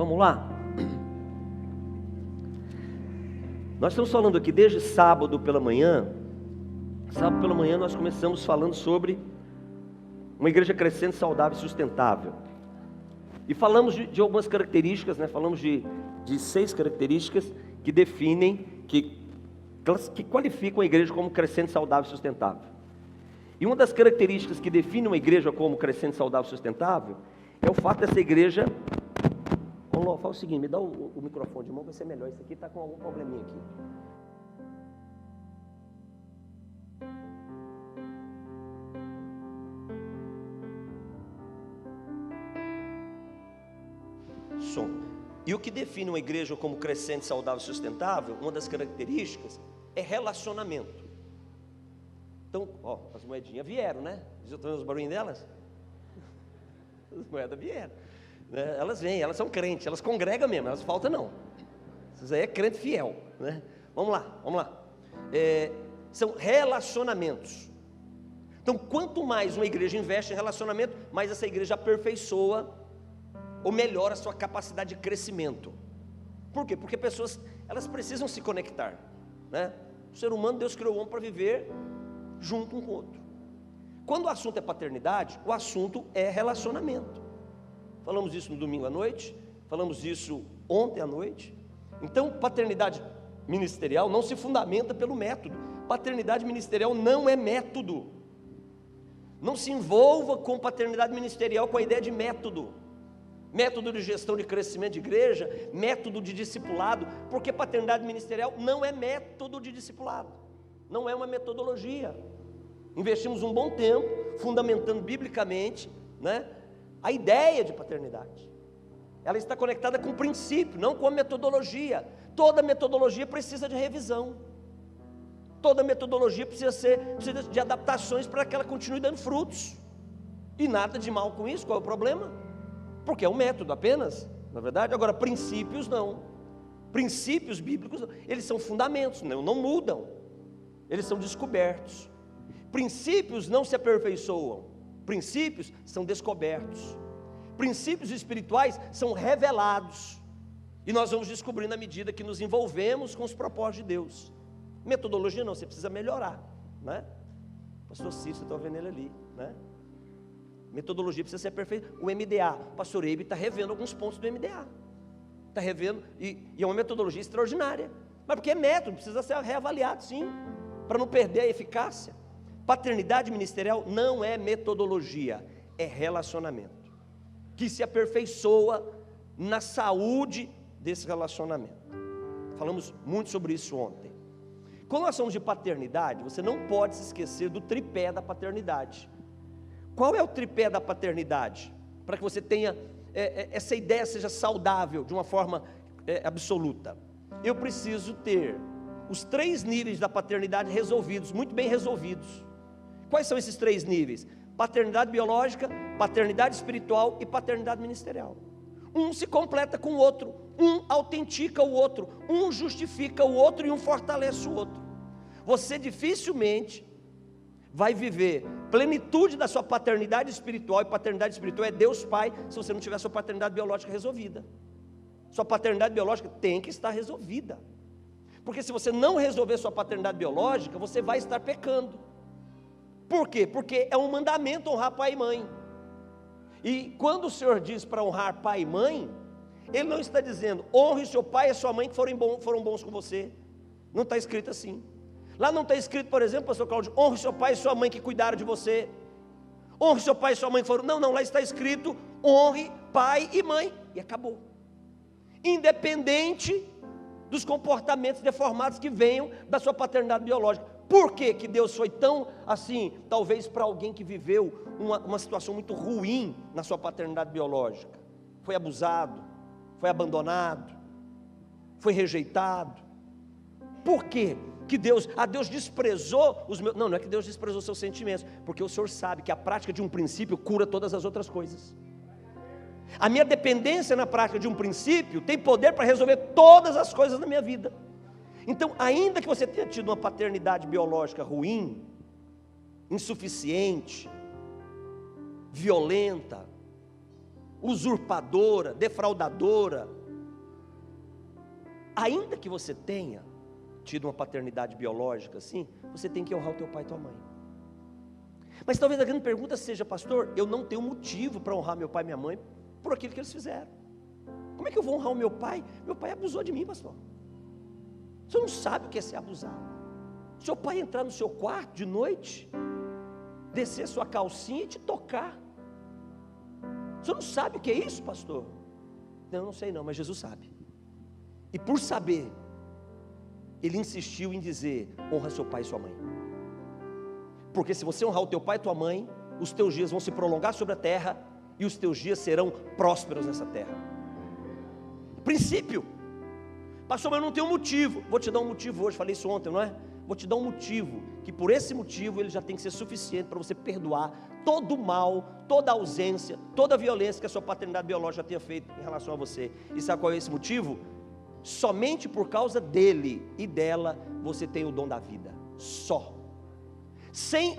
Vamos lá? Nós estamos falando aqui desde sábado pela manhã. Sábado pela manhã nós começamos falando sobre uma igreja crescente, saudável e sustentável. E falamos de algumas características, né? Falamos de 6 características que definem, que qualificam a igreja como crescente, saudável e sustentável. E uma das características que define uma igreja como crescente, saudável e sustentável é o fato dessa igreja... Fala o seguinte, me dá o microfone de mão, vai ser melhor. Isso aqui está com algum probleminha aqui. Som. E o que define uma igreja como crescente, saudável e sustentável, uma das características é relacionamento. Então, ó, as moedinhas vieram, né? Já estão os barulhinhos delas? As moedas vieram. Elas vêm, elas são crentes, elas congregam mesmo, elas faltam não. Isso aí é crente fiel, né? Vamos lá. São relacionamentos. Então, quanto mais uma igreja investe em relacionamento, mais essa igreja aperfeiçoa ou melhora a sua capacidade de crescimento. Por quê? Porque pessoas, elas precisam se conectar, né? O ser humano, Deus criou o homem para viver junto um com o outro. Quando o assunto é paternidade, o assunto é relacionamento. Falamos isso no domingo à noite, falamos isso ontem à noite. Então, paternidade ministerial não se fundamenta pelo método. Paternidade ministerial não é método. Não se envolva com paternidade ministerial com a ideia de método. Método de gestão de crescimento de igreja, método de discipulado, porque paternidade ministerial não é método de discipulado, não é uma metodologia. Investimos um bom tempo fundamentando biblicamente, né, a ideia de paternidade. Ela está conectada com o princípio, não com a metodologia. Toda metodologia precisa de revisão. Toda metodologia precisa de adaptações para que ela continue dando frutos. E nada de mal com isso. Qual é o problema? Porque é um método apenas, na verdade. Agora, princípios não. Princípios bíblicos, eles são fundamentos, não mudam. Eles são descobertos. Princípios não se aperfeiçoam. Princípios são descobertos. Princípios espirituais são revelados. E nós vamos descobrindo à medida que nos envolvemos com os propósitos de Deus. Metodologia não, você precisa melhorar, né? Pastor Cícero, você está vendo ele ali, né? Metodologia precisa ser aperfeiçoada. O MDA, o pastor Eibe está revendo alguns pontos do MDA. Está revendo, e é uma metodologia extraordinária. Mas porque é método, precisa ser reavaliado sim, para não perder a eficácia. Paternidade ministerial não é metodologia, é relacionamento, que se aperfeiçoa na saúde desse relacionamento. Falamos muito sobre isso ontem. Quando nós falamos de paternidade, você não pode se esquecer do tripé da paternidade. Qual é o tripé da paternidade? Para que você tenha, essa ideia seja saudável de uma forma absoluta. Eu preciso ter os 3 níveis da paternidade resolvidos, muito bem resolvidos. Quais são esses 3 níveis? Paternidade biológica, paternidade espiritual e paternidade ministerial. Um se completa com o outro, um autentica o outro, um justifica o outro e um fortalece o outro. Você dificilmente vai viver plenitude da sua paternidade espiritual, e paternidade espiritual é Deus Pai, se você não tiver sua paternidade biológica resolvida. Sua paternidade biológica tem que estar resolvida, porque se você não resolver sua paternidade biológica, você vai estar pecando. Por quê? Porque é um mandamento honrar pai e mãe. E quando o Senhor diz para honrar pai e mãe, Ele não está dizendo, honre seu pai e sua mãe que foram bons com você. Não está escrito assim. Lá não está escrito, por exemplo, pastor Cláudio, honre seu pai e sua mãe que cuidaram de você. Honre seu pai e sua mãe que foram... Não, lá está escrito, honre pai e mãe. E acabou. Independente dos comportamentos deformados que venham da sua paternidade biológica. Por que que Deus foi tão assim, talvez para alguém que viveu uma situação muito ruim na sua paternidade biológica? Foi abusado, foi abandonado, foi rejeitado. Por quê? Que Deus desprezou os meus... Não é que Deus desprezou os seus sentimentos, porque o Senhor sabe que a prática de um princípio cura todas as outras coisas. A minha dependência na prática de um princípio tem poder para resolver todas as coisas da minha vida. Então, ainda que você tenha tido uma paternidade biológica ruim, insuficiente, violenta, usurpadora, defraudadora. Ainda que você tenha tido uma paternidade biológica assim, você tem que honrar o teu pai e tua mãe. Mas talvez a grande pergunta seja: pastor, eu não tenho motivo para honrar meu pai e minha mãe por aquilo que eles fizeram. Como é que eu vou honrar o meu pai? Meu pai abusou de mim, pastor. Você não sabe o que é ser abusado. Seu pai entrar no seu quarto de noite, descer sua calcinha e te tocar. Você não sabe o que é isso, pastor? Eu não sei não, mas Jesus sabe. E por saber, ele insistiu em dizer: honra seu pai e sua mãe. Porque se você honrar o teu pai e tua mãe, os teus dias vão se prolongar sobre a terra, e os teus dias serão prósperos nessa terra. Princípio. Pastor, mas eu não tenho motivo. Vou te dar um motivo hoje, falei isso ontem, não é? Vou te dar um motivo, que por esse motivo ele já tem que ser suficiente para você perdoar todo o mal, toda a ausência, toda a violência que a sua paternidade biológica tenha feito em relação a você. E sabe qual é esse motivo? Somente por causa dele e dela você tem o dom da vida. Só. Sem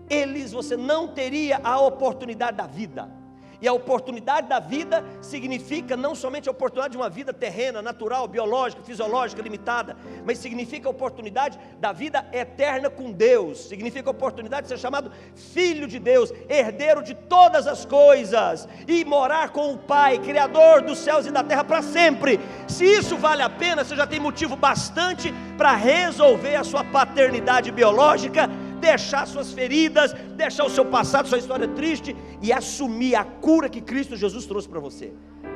eles você não teria a oportunidade da vida. E a oportunidade da vida significa não somente a oportunidade de uma vida terrena, natural, biológica, fisiológica, limitada, mas significa a oportunidade da vida eterna com Deus. Significa a oportunidade de ser chamado filho de Deus, herdeiro de todas as coisas, e morar com o Pai, Criador dos céus e da terra para sempre. Se isso vale a pena, você já tem motivo bastante para resolver a sua paternidade biológica, deixar suas feridas, deixar o seu passado, sua história triste, e assumir a cura que Cristo Jesus trouxe para você.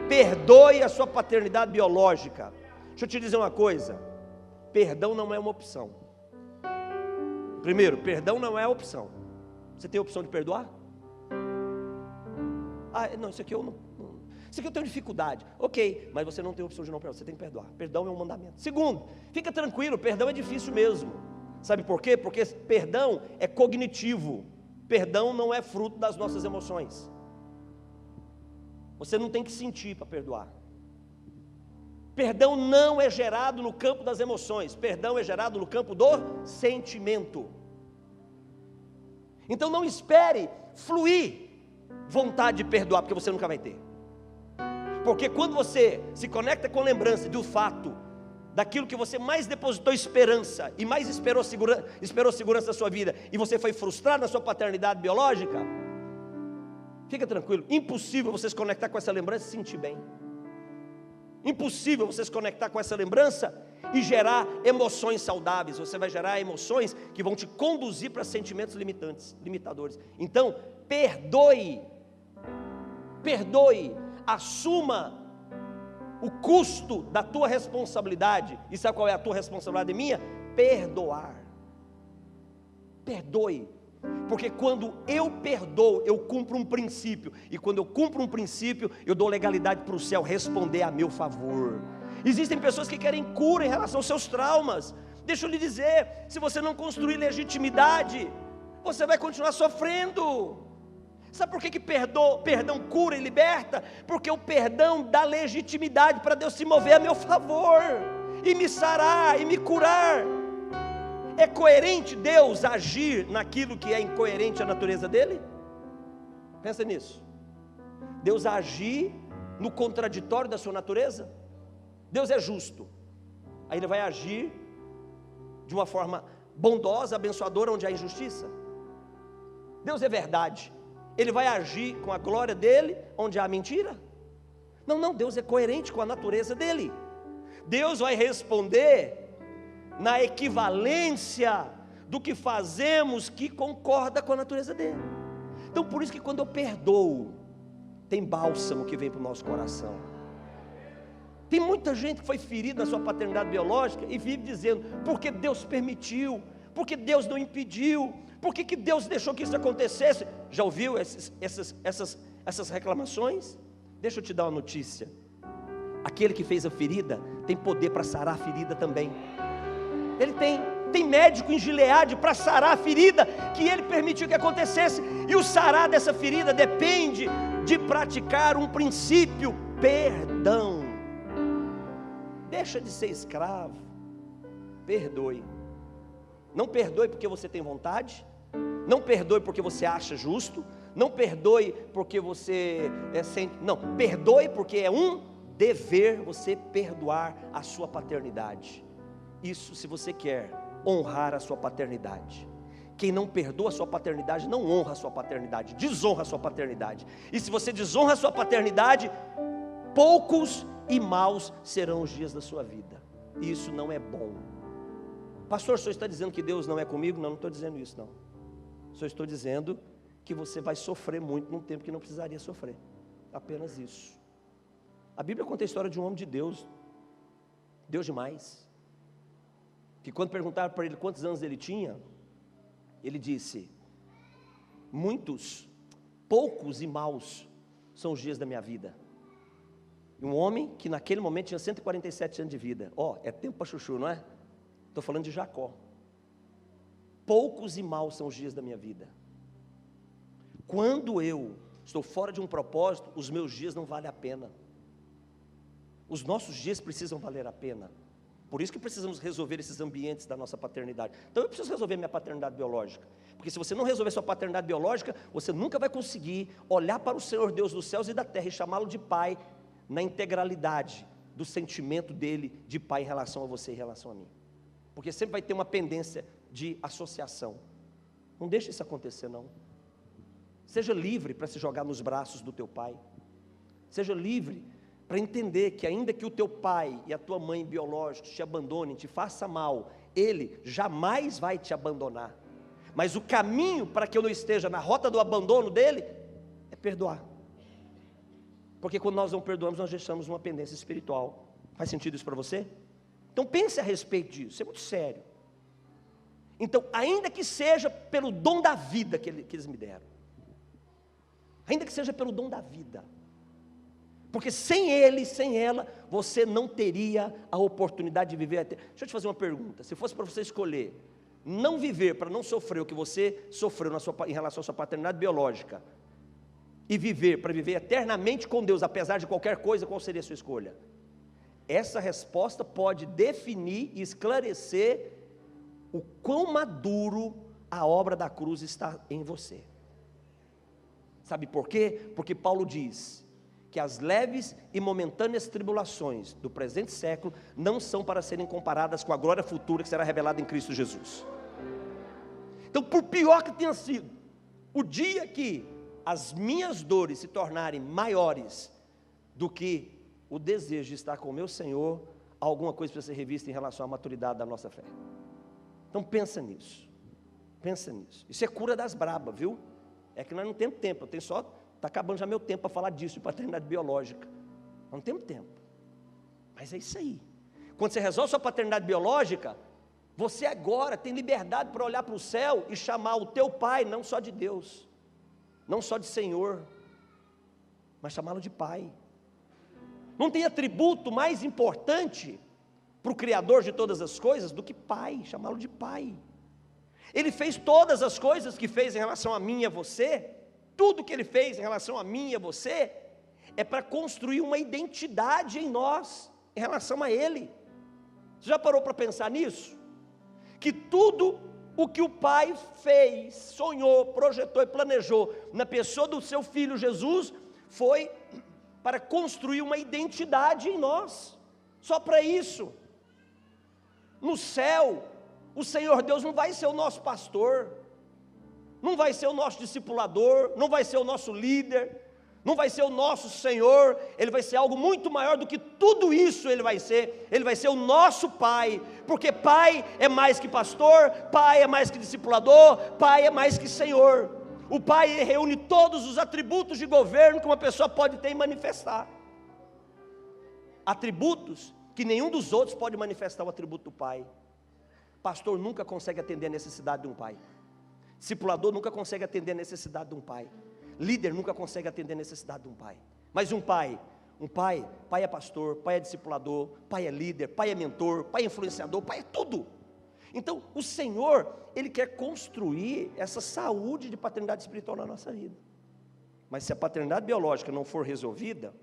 Perdoe a sua paternidade biológica. Deixa eu te dizer uma coisa: perdão não é uma opção. Primeiro, perdão não é opção. Você tem a opção de perdoar? Ah, não, isso aqui eu não. Isso aqui eu tenho dificuldade. Ok, mas você não tem a opção de não perdoar, você tem que perdoar. Perdão é um mandamento. Segundo, fica tranquilo, perdão é difícil mesmo. Sabe por quê? Porque perdão é cognitivo. Perdão não é fruto das nossas emoções. Você não tem que sentir para perdoar. Perdão não é gerado no campo das emoções. Perdão é gerado no campo do sentimento. Então não espere fluir vontade de perdoar, porque você nunca vai ter. Porque quando você se conecta com a lembrança do fato daquilo que você mais depositou esperança e mais esperou segurança na sua vida, e você foi frustrado na sua paternidade biológica, fica tranquilo, impossível você se conectar com essa lembrança e se sentir bem. Impossível você se conectar com essa lembrança e gerar emoções saudáveis. Você vai gerar emoções que vão te conduzir para sentimentos limitadores. Então, perdoe, assuma o custo da tua responsabilidade. E sabe qual é a tua responsabilidade e minha? Perdoar. Perdoe. Porque quando eu perdoo, eu cumpro um princípio. E quando eu cumpro um princípio, eu dou legalidade para o céu responder a meu favor. Existem pessoas que querem cura em relação aos seus traumas. Deixa eu lhe dizer, se você não construir legitimidade, você vai continuar sofrendo. Sabe por que perdão cura e liberta? Porque o perdão dá legitimidade para Deus se mover a meu favor, e me sarar, e me curar. É coerente Deus agir naquilo que é incoerente à natureza dele? Pensa nisso. Deus agir no contraditório da sua natureza? Deus é justo, aí Ele vai agir de uma forma bondosa, abençoadora, onde há injustiça. Deus é verdade, Ele vai agir com a glória dEle onde há mentira? Não, Deus é coerente com a natureza dEle. Deus vai responder na equivalência do que fazemos que concorda com a natureza dEle. Então por isso que quando eu perdoo, tem bálsamo que vem para o nosso coração. Tem muita gente que foi ferida na sua paternidade biológica e vive dizendo, porque Deus permitiu, porque Deus não impediu, por que Deus deixou que isso acontecesse? Já ouviu essas reclamações? Deixa eu te dar uma notícia. Aquele que fez a ferida tem poder para sarar a ferida também. Ele tem médico em Gileade para sarar a ferida que ele permitiu que acontecesse. E o sarar dessa ferida depende de praticar um princípio: perdão. Deixa de ser escravo, perdoe. Não perdoe porque você tem vontade, não perdoe porque você acha justo, Não perdoe porque você não, perdoe porque é um dever você perdoar a sua paternidade. Isso se você quer honrar a sua paternidade. Quem não perdoa a sua paternidade não honra a sua paternidade, desonra a sua paternidade. E se você desonra a sua paternidade, poucos e maus serão os dias da sua vida. Isso não é bom. Pastor, o senhor está dizendo que Deus não é comigo? Não, não estou dizendo isso não. Só estou dizendo que você vai sofrer muito num tempo que não precisaria sofrer. Apenas isso. A Bíblia conta a história de um homem de Deus, Deus demais, que quando perguntaram para ele quantos anos ele tinha, ele disse: poucos e maus são os dias da minha vida. Um homem que naquele momento tinha 147 anos de vida. É tempo para chuchu, não é? Estou falando de Jacó. Poucos e maus são os dias da minha vida. Quando eu estou fora de um propósito, os meus dias não valem a pena. Os nossos dias precisam valer a pena. Por isso que precisamos resolver esses ambientes da nossa paternidade. Então eu preciso resolver minha paternidade biológica. Porque se você não resolver sua paternidade biológica, você nunca vai conseguir olhar para o Senhor Deus dos céus e da terra e chamá-lo de Pai na integralidade do sentimento dele de Pai em relação a você e em relação a mim. Porque sempre vai ter uma pendência de associação. Não deixe isso acontecer não. Seja livre para se jogar nos braços do teu pai. Seja livre para entender que ainda que o teu pai e a tua mãe biológicos te abandonem, te faça mal, ele jamais vai te abandonar. Mas o caminho para que eu não esteja na rota do abandono dele é perdoar. Porque quando nós não perdoamos, nós deixamos uma pendência espiritual. Faz sentido isso para você? Então pense a respeito disso, isso é muito sério. Então, ainda que seja pelo dom da vida que eles me deram, ainda que seja pelo dom da vida, porque sem ele, sem ela, você não teria a oportunidade de viver. Deixa eu te fazer uma pergunta: se fosse para você escolher não viver para não sofrer o que você sofreu em relação à sua paternidade biológica, e viver para viver eternamente com Deus, apesar de qualquer coisa, qual seria a sua escolha? Essa resposta pode definir e esclarecer o quão maduro a obra da cruz está em você. Sabe por quê? Porque Paulo diz que as leves e momentâneas tribulações do presente século não são para serem comparadas com a glória futura que será revelada em Cristo Jesus. Então, por pior que tenha sido, o dia que as minhas dores se tornarem maiores do que o desejo de estar com o meu Senhor, alguma coisa precisa ser revista em relação à maturidade da nossa fé. Então pensa nisso, isso é cura das brabas, viu? É que nós não temos tempo, está acabando já meu tempo para falar disso, de paternidade biológica, nós não temos tempo, mas é isso aí. Quando você resolve sua paternidade biológica, você agora tem liberdade para olhar para o céu e chamar o teu pai, não só de Deus, não só de Senhor, mas chamá-lo de Pai. Não tem atributo mais importante para o Criador de todas as coisas do que Pai, chamá-lo de Pai. Ele fez todas as coisas que fez em relação a mim e a você, tudo que Ele fez em relação a mim e a você, é para construir uma identidade em nós, em relação a Ele. Você já parou para pensar nisso? Que tudo o que o Pai fez, sonhou, projetou e planejou na pessoa do seu Filho Jesus, foi para construir uma identidade em nós, só para isso. No céu, o Senhor Deus não vai ser o nosso pastor, não vai ser o nosso discipulador, não vai ser o nosso líder, não vai ser o nosso Senhor, Ele vai ser algo muito maior do que tudo isso. Ele vai ser o nosso Pai, porque Pai é mais que pastor, Pai é mais que discipulador, Pai é mais que Senhor. O Pai reúne todos os atributos de governo que uma pessoa pode ter e manifestar, atributos que nenhum dos outros pode manifestar o atributo do Pai. Pastor nunca consegue atender a necessidade de um pai, discipulador nunca consegue atender a necessidade de um pai, líder nunca consegue atender a necessidade de um pai, mas um pai é pastor, pai é discipulador, pai é líder, pai é mentor, pai é influenciador, pai é tudo. Então o Senhor, Ele quer construir essa saúde de paternidade espiritual na nossa vida, mas se a paternidade biológica não for resolvida,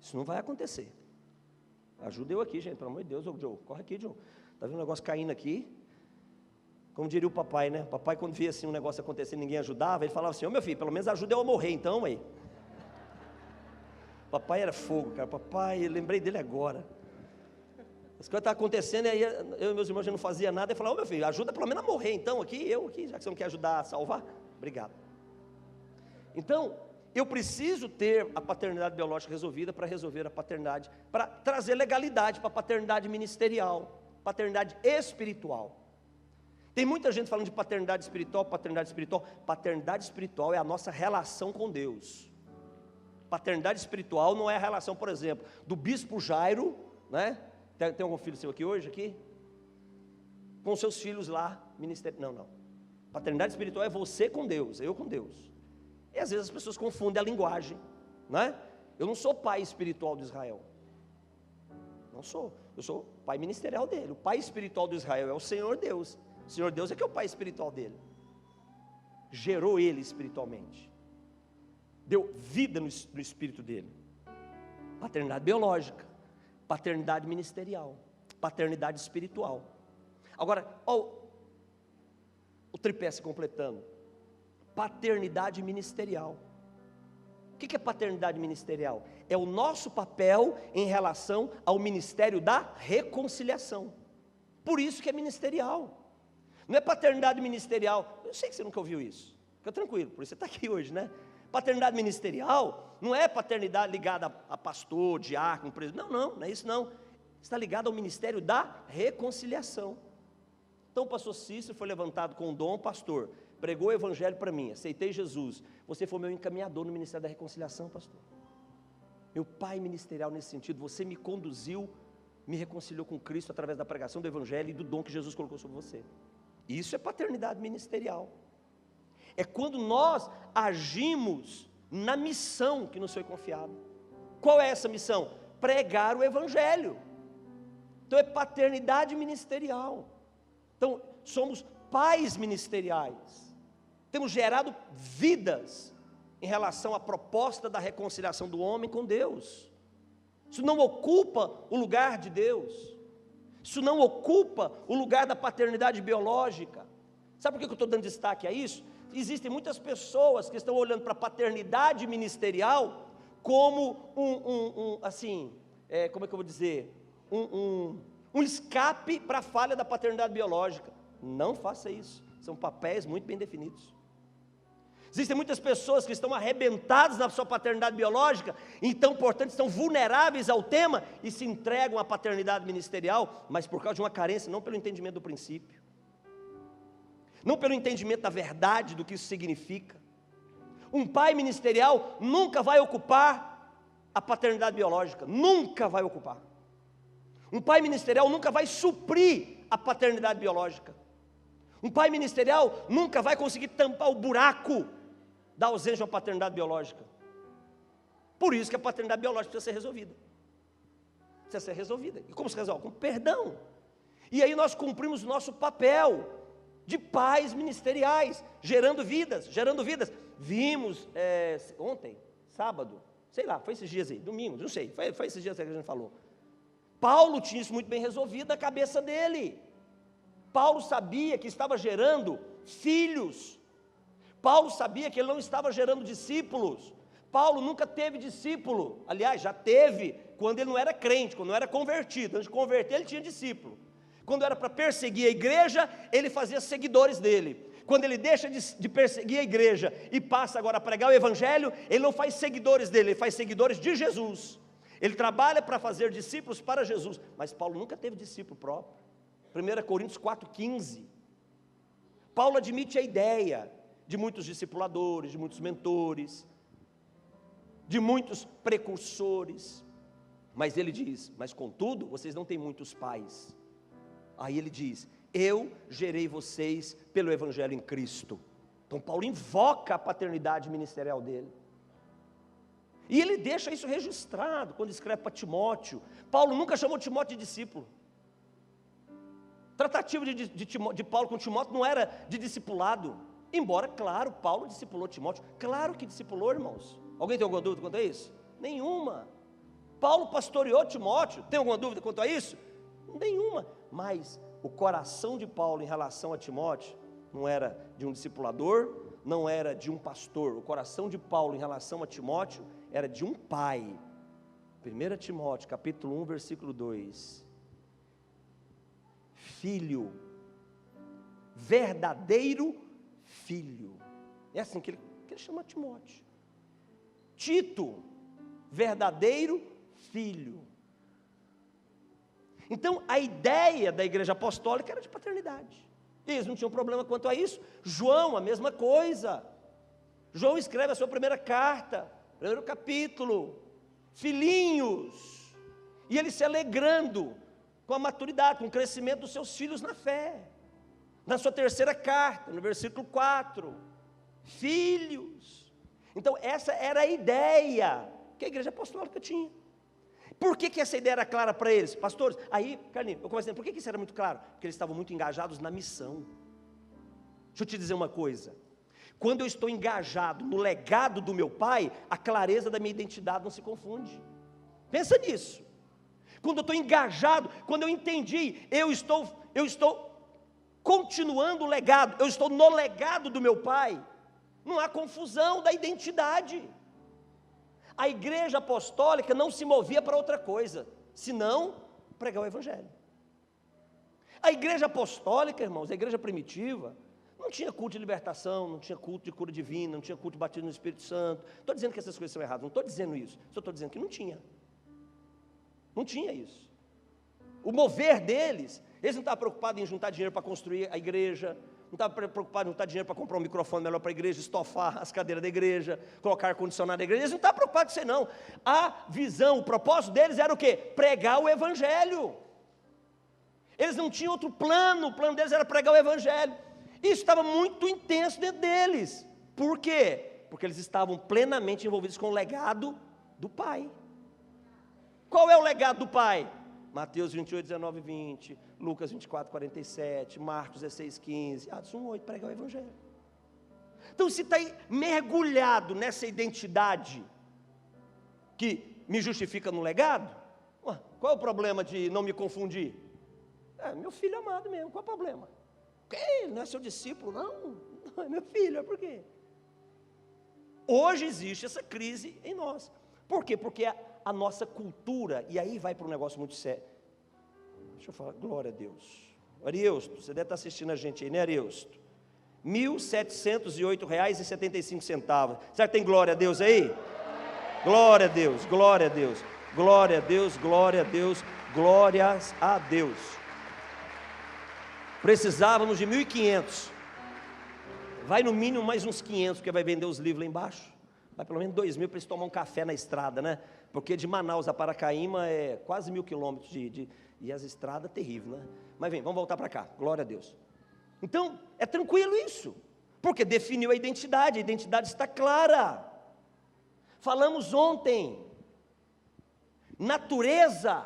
isso não vai acontecer. Ajuda eu aqui, gente, pelo amor de Deus. Ô Joe, corre aqui, Joe, está vendo um negócio caindo aqui? Como diria o papai, né? O papai, quando via assim um negócio acontecendo, ninguém ajudava, ele falava assim: ô meu filho, pelo menos ajuda eu a morrer então, aí. Papai era fogo, cara. Papai, eu lembrei dele agora. As coisas estavam acontecendo, e aí eu e meus irmãos já não fazia nada. Eu falava: ô meu filho, ajuda pelo menos a morrer então, aqui, eu aqui, já que você não quer ajudar a salvar. Obrigado. Então, eu preciso ter a paternidade biológica resolvida para resolver a paternidade, para trazer legalidade para a paternidade ministerial, paternidade espiritual. Tem muita gente falando de paternidade espiritual, paternidade espiritual. Paternidade espiritual é a nossa relação com Deus. Paternidade espiritual não é a relação, por exemplo, do bispo Jairo, né? Tem algum filho seu aqui hoje, aqui? Com seus filhos lá, ministério. Não. Paternidade espiritual é você com Deus, eu com Deus. E às vezes as pessoas confundem a linguagem, né? Eu não sou pai espiritual de Israel. Não sou. Eu sou pai ministerial dele. O pai espiritual de Israel é o Senhor Deus. O Senhor Deus é que é o pai espiritual dele. Gerou ele espiritualmente. Deu vida no espírito dele. Paternidade biológica, paternidade ministerial, paternidade espiritual. Agora, ó, o tripé se completando. Paternidade ministerial. O que é paternidade ministerial? É o nosso papel em relação ao ministério da reconciliação. Por isso que é ministerial. Não é paternidade ministerial. Eu sei que você nunca ouviu isso. Fica tranquilo, por isso você está aqui hoje, né? Paternidade ministerial não é paternidade ligada a pastor, diácono, presidente. Não é isso não. Está ligado ao ministério da reconciliação. Então o pastor Cícero foi levantado com o dom, pastor, pregou o evangelho para mim, aceitei Jesus. Você foi meu encaminhador no ministério da reconciliação, pastor. Meu pai ministerial nesse sentido, você me conduziu, me reconciliou com Cristo através da pregação do evangelho e do dom que Jesus colocou sobre você. Isso é paternidade ministerial. É quando nós agimos na missão que nos foi confiada. Qual é essa missão? Pregar o evangelho. Então é paternidade ministerial. Então somos pais ministeriais. Temos gerado vidas em relação à proposta da reconciliação do homem com Deus. Isso não ocupa o lugar de Deus. Isso não ocupa o lugar da paternidade biológica. Sabe por que eu estou dando destaque a isso? Existem muitas pessoas que estão olhando para a paternidade ministerial como como é que eu vou dizer? Um escape para a falha da paternidade biológica. Não faça isso. São papéis muito bem definidos. Existem muitas pessoas que estão arrebentadas na sua paternidade biológica, então, portanto, estão vulneráveis ao tema e se entregam à paternidade ministerial, mas por causa de uma carência, não pelo entendimento do princípio, não pelo entendimento da verdade do que isso significa. Um pai ministerial nunca vai ocupar a paternidade biológica, nunca vai ocupar. Um pai ministerial nunca vai suprir a paternidade biológica. Um pai ministerial nunca vai conseguir tampar o buraco da ausência de uma paternidade biológica. Por isso que a paternidade biológica precisa ser resolvida. Precisa ser resolvida. E como se resolve? Com perdão. E aí nós cumprimos o nosso papel de pais ministeriais, gerando vidas. Vimos ontem, sábado, sei lá, foi esses dias aí, domingo, não sei, foi esses dias que a gente falou. Paulo tinha isso muito bem resolvido na cabeça dele. Paulo sabia que estava gerando filhos. Paulo sabia que ele não estava gerando discípulos. Paulo nunca teve discípulo. Aliás, já teve quando ele não era crente, quando não era convertido. Antes de converter, ele tinha discípulo. Quando era para perseguir a igreja, ele fazia seguidores dele. Quando ele deixa de perseguir a igreja e passa agora a pregar o evangelho, ele não faz seguidores dele, ele faz seguidores de Jesus. Ele trabalha para fazer discípulos para Jesus. Mas Paulo nunca teve discípulo próprio. 1 Coríntios 4,15. Paulo admite a ideia de muitos discipuladores, de muitos mentores, de muitos precursores, mas ele diz, mas contudo, vocês não têm muitos pais. Aí ele diz, eu gerei vocês pelo evangelho em Cristo. Então Paulo invoca a paternidade ministerial dele, e ele deixa isso registrado, quando escreve para Timóteo. Paulo nunca chamou Timóteo de discípulo. Tratativa de Paulo com Timóteo não era de discipulado, embora, claro, Paulo discipulou Timóteo, claro que discipulou, irmãos. Alguém tem alguma dúvida quanto a isso? Nenhuma. Paulo pastoreou Timóteo, tem alguma dúvida quanto a isso? Nenhuma. Mas o coração de Paulo em relação a Timóteo não era de um discipulador, não era de um pastor. O coração de Paulo em relação a Timóteo era de um pai. 1 Timóteo, capítulo 1, versículo 2. Filho, verdadeiro filho. É assim que ele chama Timóteo. Tito, verdadeiro filho. Então, a ideia da igreja apostólica era de paternidade. Eles não tinham problema quanto a isso. João, a mesma coisa. João escreve a sua primeira carta, primeiro capítulo, filhinhos, e ele se alegrando com a maturidade, com o crescimento dos seus filhos na fé. Na sua terceira carta, no versículo 4, filhos. Então essa era a ideia que a igreja apostólica tinha. Por que essa ideia era clara para eles? Pastores, aí, Carlinhos, eu comecei dizendo, por que isso era muito claro? Porque eles estavam muito engajados na missão. Deixa eu te dizer uma coisa, quando eu estou engajado no legado do meu pai, a clareza da minha identidade não se confunde. Pensa nisso. Quando eu estou engajado, quando eu entendi, eu estou continuando o legado, eu estou no legado do meu pai, não há confusão da identidade. A igreja apostólica não se movia para outra coisa, senão pregar o evangelho. A igreja apostólica, irmãos, a igreja primitiva, não tinha culto de libertação, não tinha culto de cura divina, não tinha culto de batismo no Espírito Santo. Estou dizendo que essas coisas são erradas, não estou dizendo isso, só estou dizendo que não tinha. Não tinha isso. O mover deles, eles não estavam preocupados em juntar dinheiro para construir a igreja, não estavam preocupados em juntar dinheiro para comprar um microfone melhor para a igreja, estofar as cadeiras da igreja, colocar ar-condicionado na igreja, eles não estavam preocupados com isso não. A visão, o propósito deles era o quê? Pregar o evangelho. Eles não tinham outro plano, o plano deles era pregar o evangelho. Isso estava muito intenso dentro deles. Por quê? Porque eles estavam plenamente envolvidos com o legado do pai. Qual é o legado do pai? Mateus 28, 19 e 20, Lucas 24, 47, Marcos 16, 15, Atos 1, 8, pregar o evangelho. Então, se está mergulhado nessa identidade que me justifica no legado, qual é o problema de não me confundir? Meu filho amado mesmo, qual é o problema? Ele não é seu discípulo, não é meu filho, é por quê? Hoje existe essa crise em nós. Por quê? Porque a nossa cultura, e aí vai para um negócio muito sério. Deixa eu falar, glória a Deus. Ariosto, você deve estar assistindo a gente aí, né, Ariosto? R$ 1.708,75. Será que tem glória a Deus aí? Glória a Deus, glória a Deus, glória a Deus, glória a Deus, glórias a Deus. Precisávamos de 1.500. Vai no mínimo mais uns 500, porque vai vender os livros lá embaixo. Vai pelo menos 2.000 para eles tomar um café na estrada, né? Porque de Manaus a Paracaíma é quase 1.000 quilômetros e as estradas terríveis, né? Mas vem, vamos voltar para cá, glória a Deus. Então, é tranquilo isso, porque definiu a identidade está clara. Falamos ontem, natureza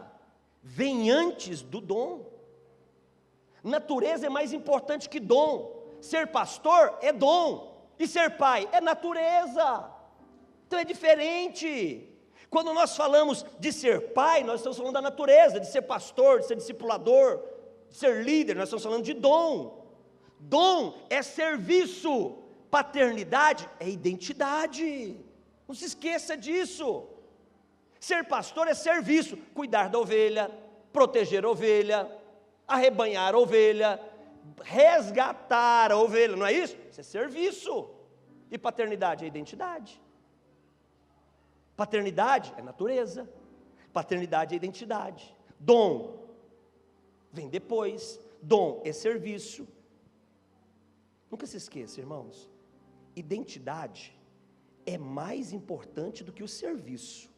vem antes do dom. Natureza é mais importante que dom. Ser pastor é dom, e ser pai é natureza. Então é diferente. Quando nós falamos de ser pai, nós estamos falando da natureza, de ser pastor, de ser discipulador, de ser líder, nós estamos falando de dom. Dom é serviço, paternidade é identidade. Não se esqueça disso. Ser pastor é serviço, cuidar da ovelha, proteger a ovelha, arrebanhar a ovelha, resgatar a ovelha, não é isso? Isso é serviço. E paternidade é identidade. Paternidade é natureza, paternidade é identidade. Dom vem depois, dom é serviço. Nunca se esqueça, irmãos, identidade é mais importante do que o serviço.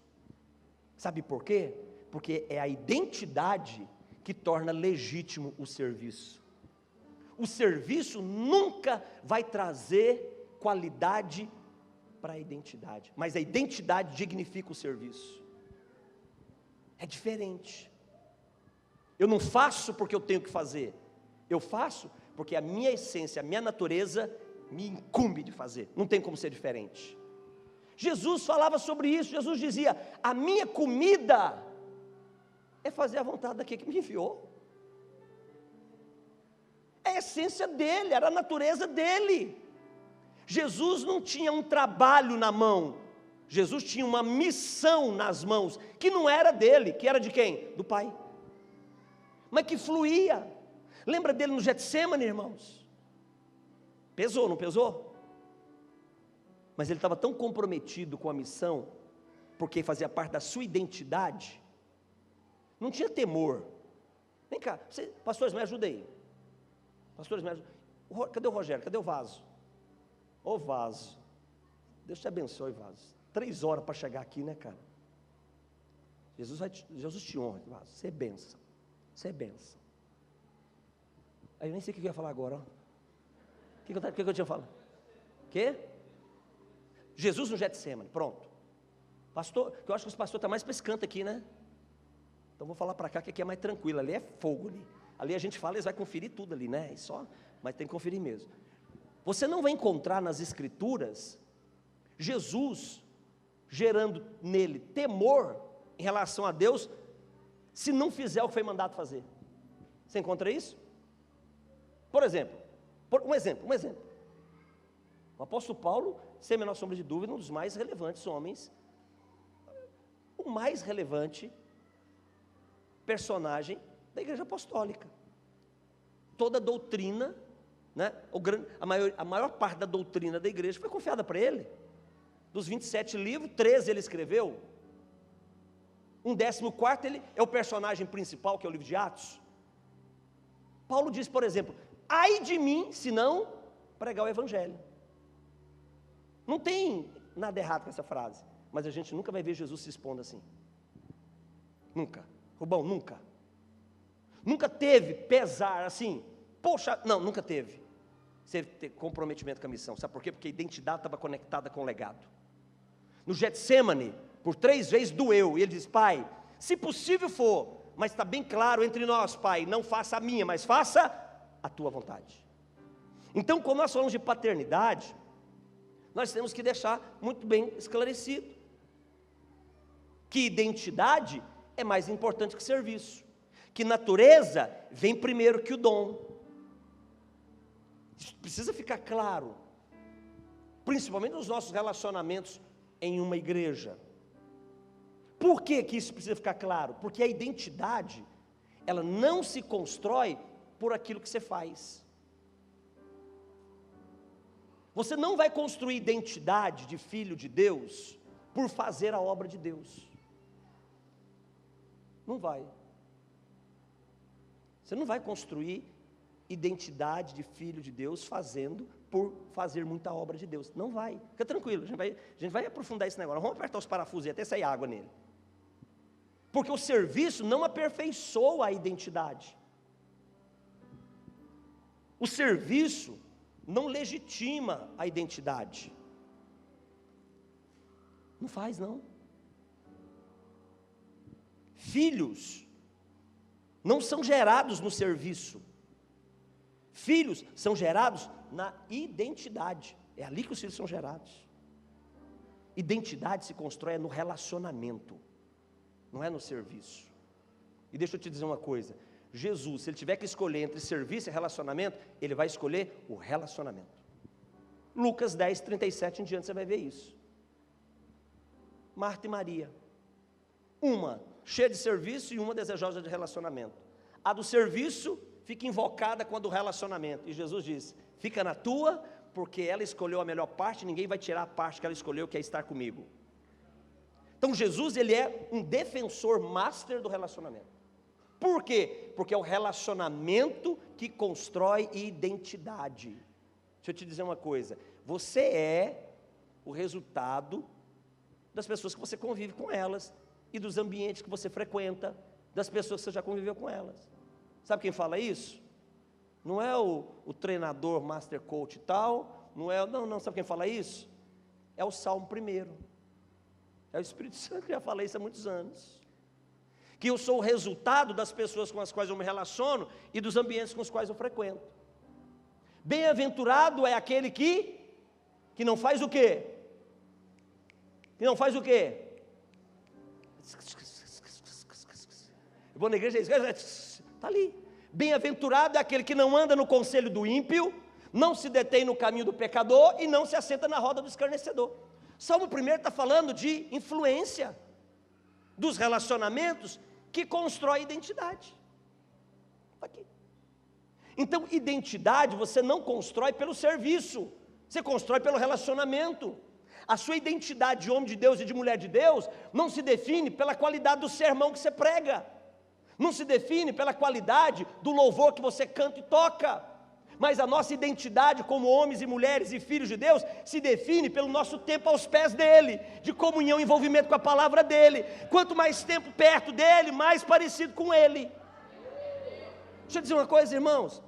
Sabe por quê? Porque é a identidade que torna legítimo o serviço. O serviço nunca vai trazer qualidade para a identidade, mas a identidade dignifica o serviço. É diferente. Eu não faço porque eu tenho que fazer, eu faço porque a minha essência, a minha natureza me incumbe de fazer, não tem como ser diferente. Jesus falava sobre isso, Jesus dizia, a minha comida é fazer a vontade daquele que me enviou. a essência dele, era a natureza dele. Jesus não tinha um trabalho na mão, Jesus tinha uma missão nas mãos, que não era dele, que era de quem? Do Pai, mas que fluía. Lembra dele no Getsemane, irmãos? Pesou, não pesou? Mas ele estava tão comprometido com a missão, porque fazia parte da sua identidade, não tinha temor. Vem cá, pastores, me ajudem aí. Pastores, me ajudem. Cadê o Rogério? Cadê o vaso? Ô vaso, Deus te abençoe, vaso. 3 horas para chegar aqui, né, cara? Jesus te honra, vaso. Você é bênção. Você é bênção. Aí eu nem sei o que eu ia falar agora. O que eu tinha falado? O quê? Jesus no Getsemane, pronto. Pastor, que eu acho que os pastores estão mais para esse canto aqui, né? Então vou falar para cá, que aqui é mais tranquilo. Ali é fogo ali. Ali a gente fala, eles vão conferir tudo ali, né? Mas tem que conferir mesmo. Você não vai encontrar nas Escrituras Jesus gerando nele temor em relação a Deus, se não fizer o que foi mandado fazer. Você encontra isso? Por exemplo, um exemplo. O apóstolo Paulo, sem a menor sombra de dúvida, um dos mais relevantes homens, o mais relevante personagem da igreja apostólica. Toda a doutrina, né, a maior parte da doutrina da igreja foi confiada para ele. Dos 27 livros, 13 ele escreveu. 14º ele é o personagem principal, que é o livro de Atos. Paulo diz, por exemplo, ai de mim, se não pregar o evangelho. Não tem nada errado com essa frase, mas a gente nunca vai ver Jesus se expondo assim. Nunca. Rubão, nunca. Nunca teve pesar assim. Poxa, não, nunca teve. Você ter comprometimento com a missão. Sabe por quê? Porque a identidade estava conectada com o legado. No Getsemane, por 3 vezes doeu. E ele diz, Pai, se possível for, mas está bem claro entre nós, Pai, não faça a minha, mas faça a tua vontade. Então, quando nós falamos de paternidade, nós temos que deixar muito bem esclarecido que identidade é mais importante que serviço, que natureza vem primeiro que o dom. Isso precisa ficar claro, principalmente nos nossos relacionamentos em uma igreja. Por que isso precisa ficar claro? Porque a identidade, ela não se constrói por aquilo que você faz. Você não vai construir identidade de filho de Deus por fazer a obra de Deus. Não vai. Você não vai construir identidade de filho de Deus por fazer muita obra de Deus. Não vai. Fica tranquilo, a gente vai aprofundar esse negócio. Vamos apertar os parafusos e até sair água nele. Porque o serviço não aperfeiçoa a identidade. O serviço não legitima a identidade. Não faz, não. Filhos não são gerados no serviço. Filhos são gerados na identidade. É ali que os filhos são gerados. Identidade se constrói no relacionamento, não é no serviço. E deixa eu te dizer uma coisa, Jesus, se ele tiver que escolher entre serviço e relacionamento, ele vai escolher o relacionamento. Lucas 10, 37 em diante você vai ver isso. Marta e Maria, uma cheia de serviço e uma desejosa de relacionamento. A do serviço fica invocada com a do relacionamento, e Jesus diz, fica na tua, porque ela escolheu a melhor parte, ninguém vai tirar a parte que ela escolheu, que é estar comigo. Então Jesus, ele é um defensor master do relacionamento. Por quê? Porque é o relacionamento que constrói identidade. Deixa eu te dizer uma coisa, você é o resultado das pessoas que você convive com elas, e dos ambientes que você frequenta, das pessoas que você já conviveu com elas. Sabe quem fala isso? Não é o treinador, master coach e tal, não, sabe quem fala isso? É o Salmo 1, é o Espírito Santo que já fala isso há muitos anos, que eu sou o resultado das pessoas com as quais eu me relaciono, e dos ambientes com os quais eu frequento. Bem-aventurado é aquele que não faz o quê? Que não faz o quê? Eu vou na igreja, está ali. Bem-aventurado é aquele que não anda no conselho do ímpio, não se detém no caminho do pecador e não se assenta na roda do escarnecedor. Salmo 1 está falando de influência, dos relacionamentos que constrói identidade. Aqui. Então, identidade você não constrói pelo serviço, você constrói pelo relacionamento. A sua identidade de homem de Deus e de mulher de Deus não se define pela qualidade do sermão que você prega, não se define pela qualidade do louvor que você canta e toca, mas a nossa identidade como homens e mulheres e filhos de Deus se define pelo nosso tempo aos pés dEle, de comunhão e envolvimento com a palavra dEle. Quanto mais tempo perto dEle, mais parecido com Ele. Deixa eu dizer uma coisa, irmãos,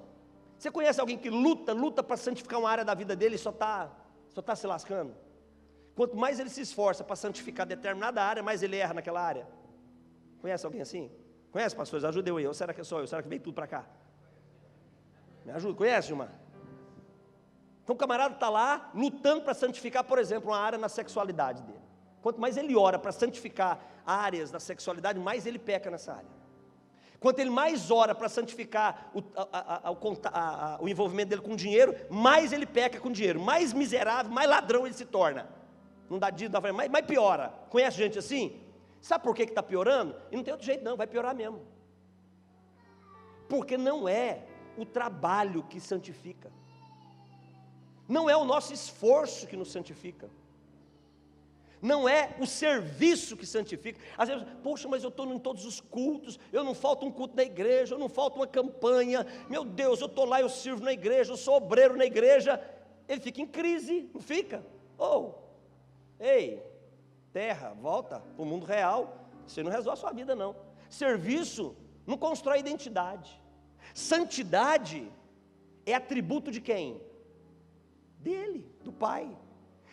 você conhece alguém que luta para santificar uma área da vida dele e só está se lascando? Quanto mais ele se esforça para santificar determinada área, mais ele erra naquela área. Conhece alguém assim? Conhece, pastores? Ajuda eu aí. Ou será que sou eu? Será que veio tudo para cá? Me ajuda. Conhece, Gilmar? Então o camarada está lá lutando para santificar, por exemplo, uma área na sexualidade dele. Quanto mais ele ora para santificar áreas da sexualidade, mais ele peca nessa área. Quanto ele mais ora para santificar o envolvimento dele com dinheiro, mais ele peca com dinheiro, mais miserável, mais ladrão ele se torna. Não dá dívida, mais piora. Conhece gente assim? Sabe por que está piorando? E não tem outro jeito não, vai piorar mesmo. Porque não é o trabalho que santifica, não é o nosso esforço que nos santifica, não é o serviço que santifica. Às vezes, poxa, mas eu estou em todos os cultos, eu não falta um culto da igreja, eu não falta uma campanha, meu Deus, eu estou lá, eu sirvo na igreja, eu sou obreiro na igreja. Ele fica em crise, não fica? Ei, terra, volta para o mundo real, você não resolve a sua vida não. Serviço não constrói identidade. Santidade é atributo de quem? Dele, do Pai.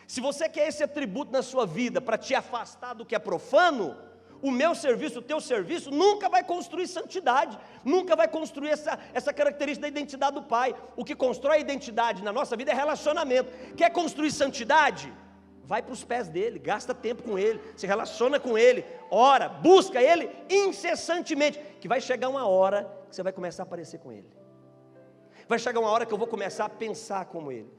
Se você quer esse atributo na sua vida para te afastar do que é profano, o meu serviço, o teu serviço nunca vai construir santidade, nunca vai construir essa característica da identidade do Pai. O que constrói a identidade na nossa vida é relacionamento. Quer construir santidade? Vai para os pés dele, gasta tempo com ele, se relaciona com ele, ora, busca ele incessantemente, que vai chegar uma hora que você vai começar a aparecer com ele. Vai chegar uma hora que eu vou começar a pensar como ele.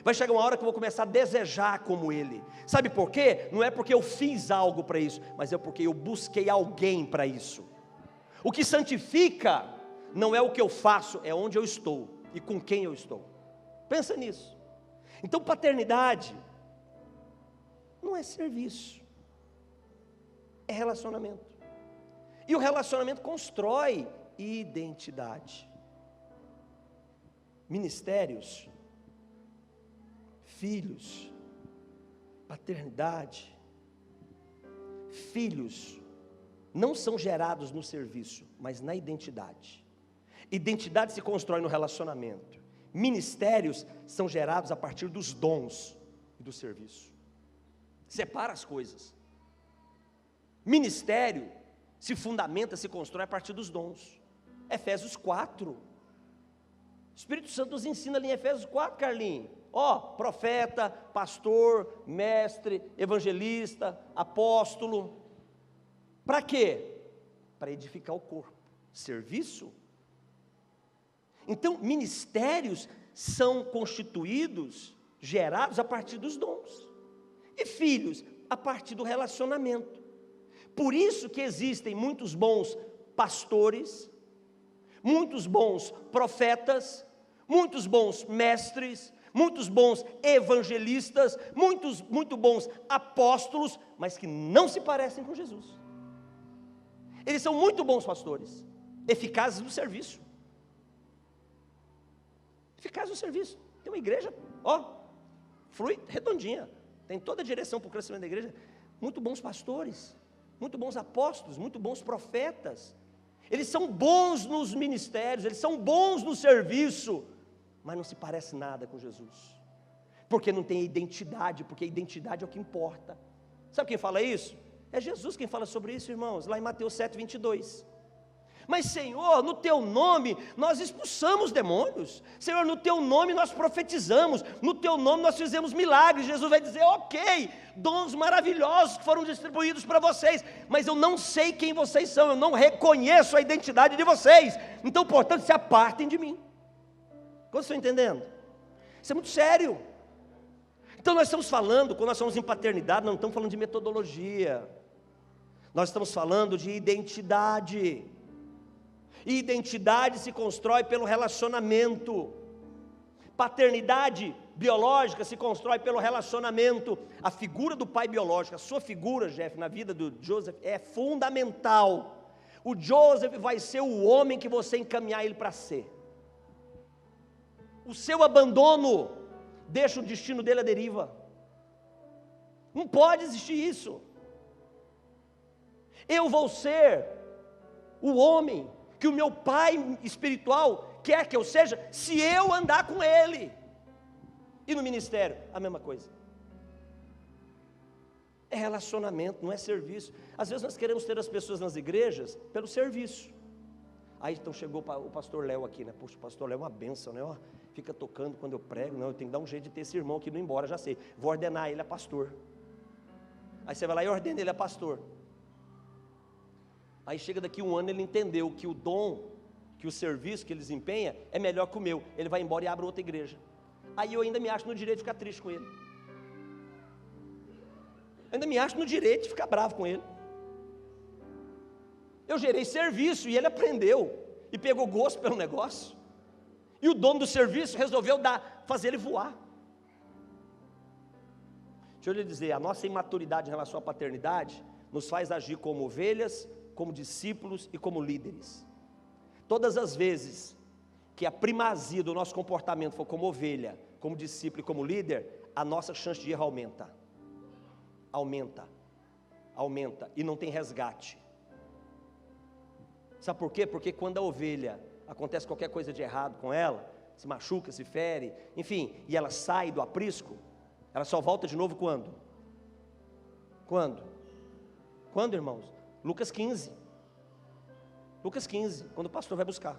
Vai chegar uma hora que eu vou começar a desejar como ele. Sabe por quê? Não é porque eu fiz algo para isso, mas é porque eu busquei alguém para isso. O que santifica não é o que eu faço, é onde eu estou e com quem eu estou. Pensa nisso. Então paternidade não é serviço, é relacionamento. E o relacionamento constrói identidade. Ministérios, filhos, paternidade. Filhos não são gerados no serviço, mas na identidade. Identidade se constrói no relacionamento. Ministérios são gerados a partir dos dons e do serviço. Separa as coisas. Ministério se fundamenta, se constrói a partir dos dons. Efésios 4. O Espírito Santo nos ensina ali em Efésios 4, Carlinhos. Profeta, pastor, mestre, evangelista, apóstolo. Para quê? Para edificar o corpo. Serviço. Então, ministérios são constituídos, gerados a partir dos dons. E filhos, a partir do relacionamento. Por isso que existem muitos bons pastores, muitos bons profetas, muitos bons mestres, muitos bons evangelistas, muito bons apóstolos, mas que não se parecem com Jesus. Eles são muito bons pastores, eficazes no serviço. Eficazes no serviço. Tem uma igreja, flui redondinha. Tem toda a direção para o crescimento da igreja. Muito bons pastores, muito bons apóstolos, muito bons profetas. Eles são bons nos ministérios, eles são bons no serviço, mas não se parece nada com Jesus. Porque não tem identidade, porque a identidade é o que importa. Sabe quem fala isso? É Jesus quem fala sobre isso, irmãos, lá em Mateus 7, 22. Mas Senhor, no teu nome nós expulsamos demônios, Senhor, no teu nome nós profetizamos, no teu nome nós fizemos milagres. Jesus vai dizer: ok, dons maravilhosos que foram distribuídos para vocês, mas eu não sei quem vocês são, eu não reconheço a identidade de vocês, então portanto se apartem de mim. Como vocês estão entendendo? Isso é muito sério. Então nós estamos falando, quando nós estamos em paternidade, não estamos falando de metodologia, nós estamos falando de identidade. E identidade se constrói pelo relacionamento. Paternidade biológica se constrói pelo relacionamento. A figura do pai biológico, a sua figura, Jeff, na vida do Joseph é fundamental. O Joseph vai ser o homem que você encaminhar ele para ser. O seu abandono deixa o destino dele à deriva. Não pode existir isso. Eu vou ser o homem que o meu pai espiritual quer que eu seja, se eu andar com ele. E no ministério, a mesma coisa. É relacionamento, não é serviço. Às vezes nós queremos ter as pessoas nas igrejas pelo serviço. Aí então chegou o pastor Léo aqui, né? Puxa, o pastor Léo é uma bênção, né? Ó, fica tocando quando eu prego. Não, eu tenho que dar um jeito de ter esse irmão aqui não ir embora, já sei. Vou ordenar ele a pastor. Aí você vai lá e ordena ele a pastor. Aí chega daqui um ano, ele entendeu que o dom, que o serviço que ele desempenha é melhor que o meu. Ele vai embora e abre outra igreja. Aí eu ainda me acho no direito de ficar triste com ele. Ainda me acho no direito de ficar bravo com ele. Eu gerei serviço e ele aprendeu e pegou gosto pelo negócio. E o dono do serviço resolveu fazer ele voar. Deixa eu lhe dizer, a nossa imaturidade em relação à paternidade nos faz agir como ovelhas, como discípulos e como líderes. Todas as vezes que a primazia do nosso comportamento for como ovelha, como discípulo e como líder, a nossa chance de erro aumenta. Aumenta, e não tem resgate. Sabe por quê? Porque quando a ovelha, acontece qualquer coisa de errado com ela, se machuca, se fere, enfim, e ela sai do aprisco, ela só volta de novo quando? Quando, irmãos? Lucas 15, quando o pastor vai buscar.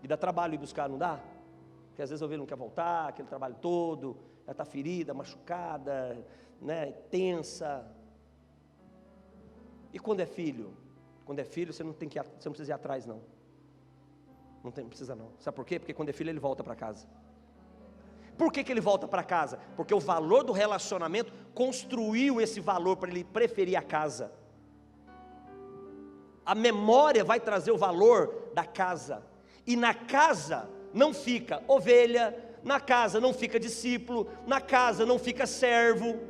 E dá trabalho ir buscar, não dá? Porque às vezes a ovelha não quer voltar, aquele trabalho todo, ela está ferida, machucada, né, tensa. E quando é filho? Quando é filho, você não precisa ir atrás, não. Não precisa não. Sabe por quê? Porque quando é filho ele volta para casa. Por que ele volta para casa? Porque o valor do relacionamento construiu esse valor para ele preferir a casa. A memória vai trazer o valor da casa. E na casa não fica ovelha, na casa não fica discípulo, na casa não fica servo.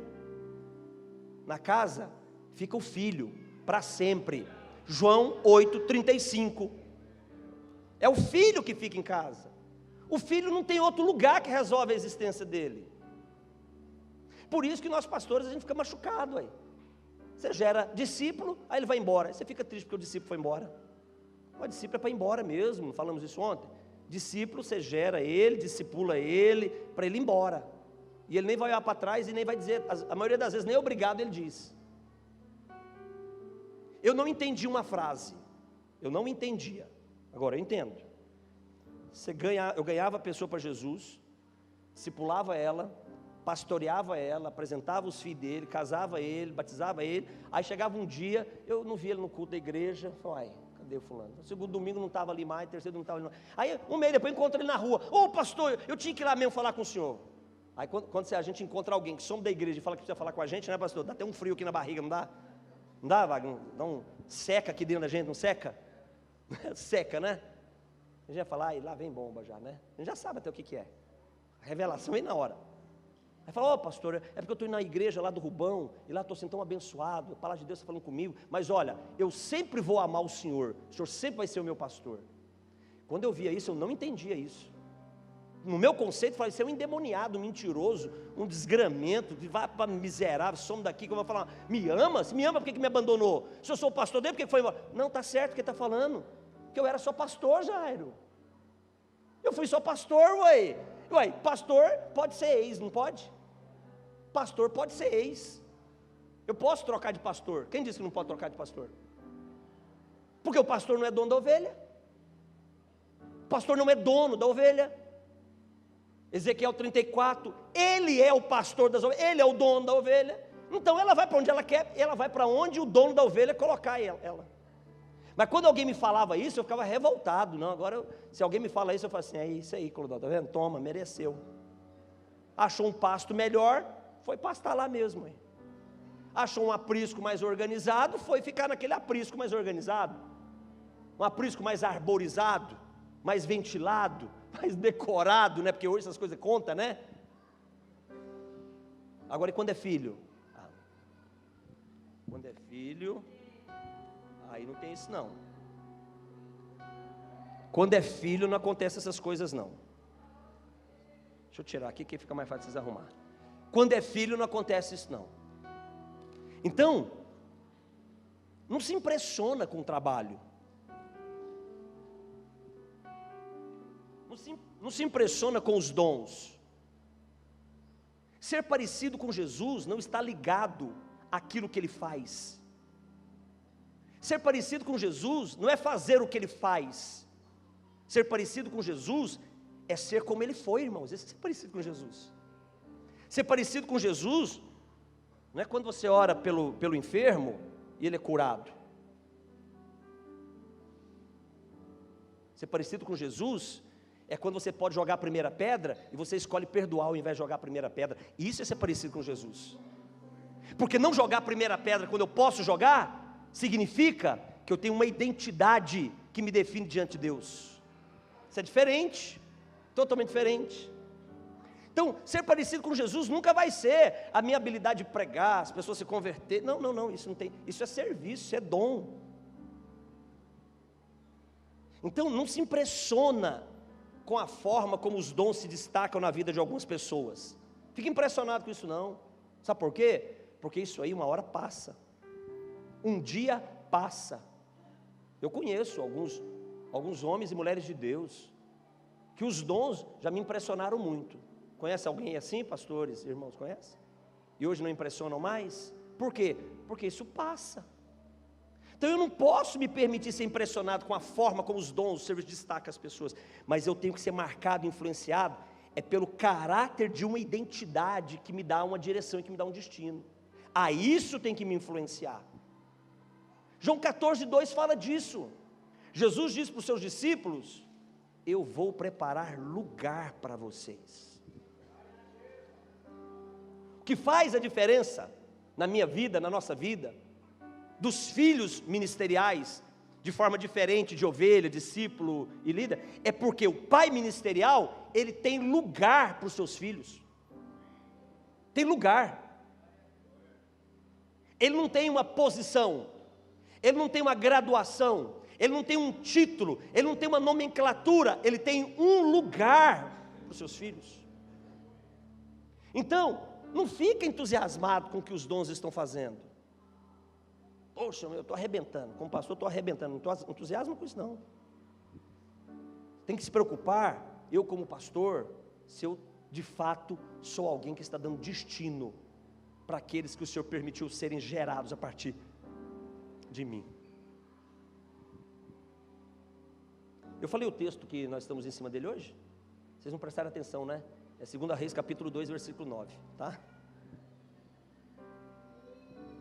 Na casa fica o filho, para sempre. João 8,35. É o filho que fica em casa. O filho não tem outro lugar que resolve a existência dele. Por isso que nós pastores a gente fica machucado aí. Você gera discípulo, aí ele vai embora. Aí você fica triste porque o discípulo foi embora. O discípulo é para ir embora mesmo, falamos isso ontem. Discípulo, você gera ele, discipula ele, para ele ir embora. E ele nem vai olhar para trás e nem vai dizer, a maioria das vezes nem obrigado ele diz. Eu não entendi uma frase, eu não entendia, agora eu entendo. Eu ganhava a pessoa para Jesus, discipulava ela, pastoreava ela, apresentava os filhos dele, casava ele, batizava ele. Aí chegava um dia, eu não via ele no culto da igreja, falei, cadê o fulano? O segundo domingo não estava ali mais, terceiro não estava ali mais. Aí um mês depois eu encontro ele na rua, pastor, eu tinha que ir lá mesmo falar com o senhor. Aí quando a gente encontra alguém que somos da igreja e fala que precisa falar com a gente, né, pastor? Dá até um frio aqui na barriga, não dá? Não dá, Wagner? Dá um seca aqui dentro da gente, não seca? Seca, né? A gente vai falar, lá vem bomba já, né? A gente já sabe até o que é. A revelação vem na hora. Aí fala, pastor, é porque eu estou indo na igreja lá do Rubão, e lá estou sendo tão abençoado, a palavra de Deus está falando comigo, mas olha, eu sempre vou amar o Senhor sempre vai ser o meu pastor. Quando eu via isso, eu não entendia isso. No meu conceito, eu falei, você é um endemoniado, um mentiroso, um desgramento, vai para miserável, some daqui, que eu vou falar, me ama? Se me ama, por que me abandonou? Se eu sou o pastor dele, por que foi embora? Não, está certo o que ele está falando, porque eu era só pastor, Jairo. Eu fui só pastor, uai, pastor pode ser ex, não pode? Pastor pode ser ex. Eu posso trocar de pastor. Quem disse que não pode trocar de pastor? Porque o pastor não é dono da ovelha. O pastor não é dono da ovelha. Ezequiel 34, ele é o pastor das ovelhas, ele é o dono da ovelha. Então ela vai para onde ela quer, ela vai para onde o dono da ovelha colocar ela. Mas quando alguém me falava isso, eu ficava revoltado. Não, agora, se alguém me fala isso, eu falo assim, é isso aí, Clodão, tá vendo? Toma, mereceu. Achou um pasto melhor, foi pastar lá mesmo. Hein? Achou um aprisco mais organizado, foi ficar naquele aprisco mais organizado. Um aprisco mais arborizado, mais ventilado, mais decorado, né? Porque hoje essas coisas contam, né? Agora, e quando é filho? Quando é filho, aí não tem isso não. Quando é filho não acontece essas coisas não. Deixa eu tirar aqui que fica mais fácil vocês arrumar. Quando é filho não acontece isso não. Então, não se impressiona com o trabalho. Não se impressiona com os dons. Ser parecido com Jesus não está ligado àquilo que Ele faz. Ser parecido com Jesus não é fazer o que Ele faz. Ser parecido com Jesus é ser como Ele foi, irmãos. Esse é ser parecido com Jesus. Ser parecido com Jesus não é quando você ora pelo enfermo e ele é curado. Ser parecido com Jesus é quando você pode jogar a primeira pedra e você escolhe perdoar ao invés de jogar a primeira pedra. Isso é ser parecido com Jesus. Porque não jogar a primeira pedra quando eu posso jogar, significa que eu tenho uma identidade que me define diante de Deus. Isso é diferente, totalmente diferente. Então, ser parecido com Jesus nunca vai ser a minha habilidade de pregar, as pessoas se converter. Não, isso não tem. Isso é serviço, isso é dom. Então, não se impressiona com a forma como os dons se destacam na vida de algumas pessoas. Fica impressionado com isso não. Sabe por quê? Porque isso aí uma hora passa. Um dia passa. Eu conheço alguns homens e mulheres de Deus, que os dons já me impressionaram muito. Conhece alguém assim, pastores, irmãos, conhece? E hoje não impressionam mais? Por quê? Porque isso passa. Então eu não posso me permitir ser impressionado com a forma como os dons, os serviços destacam as pessoas, mas eu tenho que ser marcado, influenciado, pelo caráter de uma identidade que me dá uma direção e que me dá um destino. A isso tem que me influenciar. João 14:2 fala disso. Jesus disse para os seus discípulos: eu vou preparar lugar para vocês. O que faz a diferença na minha vida, na nossa vida, dos filhos ministeriais, de forma diferente de ovelha, discípulo e líder, é porque o pai ministerial, ele tem lugar para os seus filhos. Tem lugar. Ele não tem uma posição, ele não tem uma graduação, ele não tem um título, ele não tem uma nomenclatura, ele tem um lugar para os seus filhos. Então, não fica entusiasmado com o que os dons estão fazendo. Poxa, eu estou arrebentando, como pastor estou arrebentando, não estou entusiasmado com isso não. Tem que se preocupar, eu como pastor, se eu de fato sou alguém que está dando destino para aqueles que o Senhor permitiu serem gerados a partir de mim. Eu falei o texto que nós estamos em cima dele hoje? Vocês não prestaram atenção, né? É 2 Reis capítulo 2, versículo 9, tá?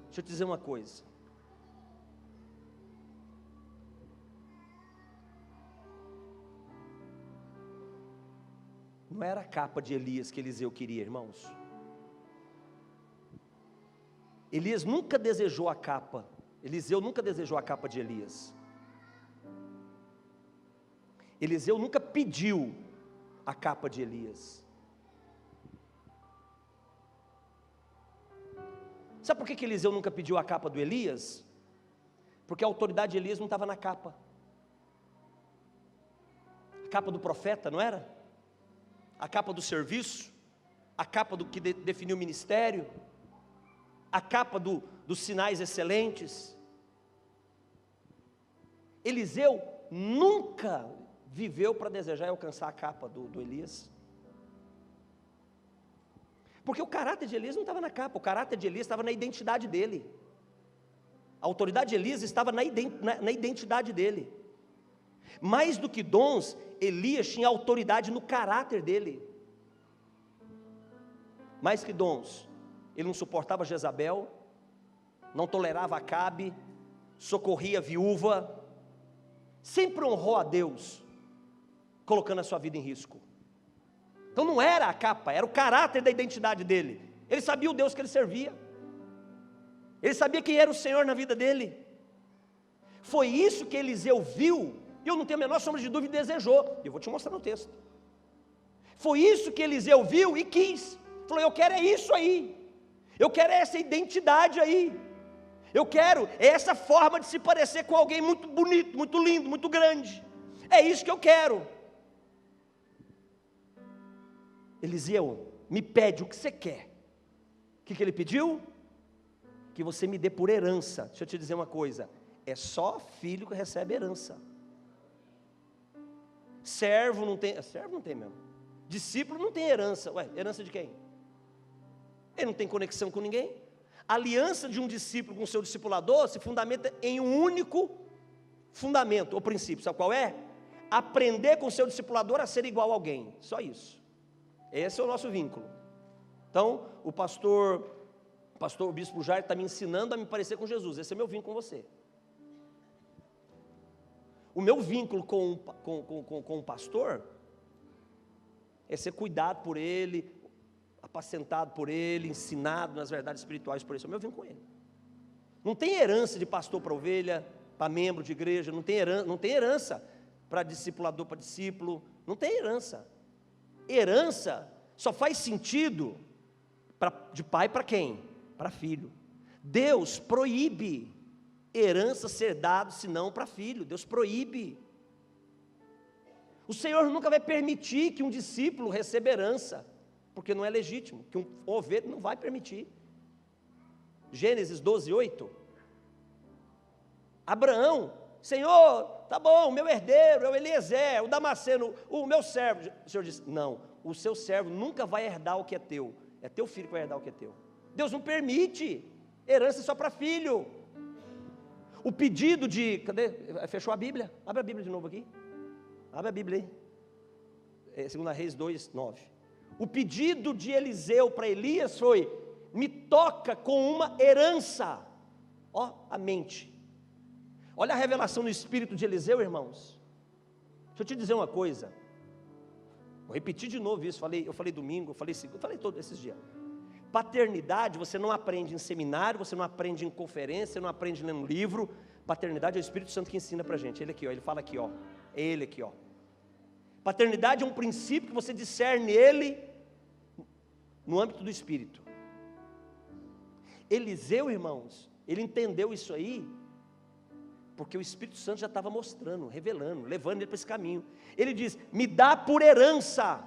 Deixa eu te dizer uma coisa. Não era a capa de Elias que Eliseu queria, irmãos. Elias nunca desejou a capa. Eliseu nunca desejou a capa de Elias. Eliseu nunca pediu a capa de Elias. Sabe por que Eliseu nunca pediu a capa do Elias? Porque a autoridade de Elias não estava na capa. A capa do profeta, não era? A capa do serviço, a capa do que definiu o ministério, a capa dos sinais excelentes. Eliseu nunca viveu para desejar e alcançar a capa do Elias. Porque o caráter de Elias não estava na capa, o caráter de Elias estava na identidade dele. A autoridade de Elias estava na identidade dele. Mais do que dons, Elias tinha autoridade no caráter dele. Mais que dons, ele não suportava Jezabel, não tolerava Acabe, socorria a viúva, sempre honrou a Deus, colocando a sua vida em risco. Então não era a capa, era o caráter da identidade dele. Ele sabia o Deus que ele servia, ele sabia quem era o Senhor na vida dele. Foi isso que Eliseu viu, e eu não tenho a menor sombra de dúvida, e desejou. Eu vou te mostrar no texto. Foi isso que Eliseu viu e quis. Falou: eu quero é isso aí, eu quero essa identidade aí, eu quero essa forma de se parecer com alguém muito bonito, muito lindo, muito grande. É isso que eu quero. Eliseu, me pede o que você quer. O que ele pediu? Que você me dê por herança. Deixa eu te dizer uma coisa, é só filho que recebe herança. Servo não tem mesmo. Discípulo não tem herança. Ué, herança de quem? Ele não tem conexão com ninguém. A aliança de um discípulo com o seu discipulador se fundamenta em um único fundamento, ou princípio. Sabe qual é? Aprender com o seu discipulador a ser igual a alguém. Só isso. Esse é o nosso vínculo. Então, o bispo Jair está me ensinando a me parecer com Jesus. Esse é meu vínculo com você. O meu vínculo com o pastor é ser cuidado por ele, apacentado por ele, ensinado nas verdades espirituais por ele. Esse é o meu vínculo com ele. Não tem herança de pastor para ovelha, para membro de igreja, não tem herança para discipulador, para discípulo, não tem herança. Herança só faz sentido de pai para quem? Para filho. Deus proíbe herança ser dado senão para filho. Deus proíbe. O Senhor nunca vai permitir que um discípulo receba herança, porque não é legítimo, que um ovelha não vai permitir. Gênesis 12:8. Abraão: Senhor, tá bom, o meu herdeiro é o Eliezer, o Damasceno, o meu servo. O Senhor disse: não, o seu servo nunca vai herdar o que é teu filho que vai herdar o que é teu. Deus não permite herança só para filho. O pedido de, fechou a Bíblia? Abre a Bíblia de novo aqui, abre a Bíblia aí, 2 Reis 2:9. O pedido de Eliseu para Elias foi: me toca com uma herança. Ó, a mente. Olha a revelação do espírito de Eliseu, irmãos. Deixa eu te dizer uma coisa. Vou repetir de novo isso. Eu falei domingo, eu falei todos esses dias. Paternidade você não aprende em seminário, você não aprende em conferência, você não aprende lendo livro. Paternidade é o Espírito Santo que ensina para a gente. Ele aqui, ó, ele fala aqui, ó. É ele aqui, ó. Paternidade é um princípio que você discerne ele no âmbito do Espírito. Eliseu, irmãos, ele entendeu isso aí, porque o Espírito Santo já estava mostrando, revelando, levando ele para esse caminho. Ele diz: me dá por herança,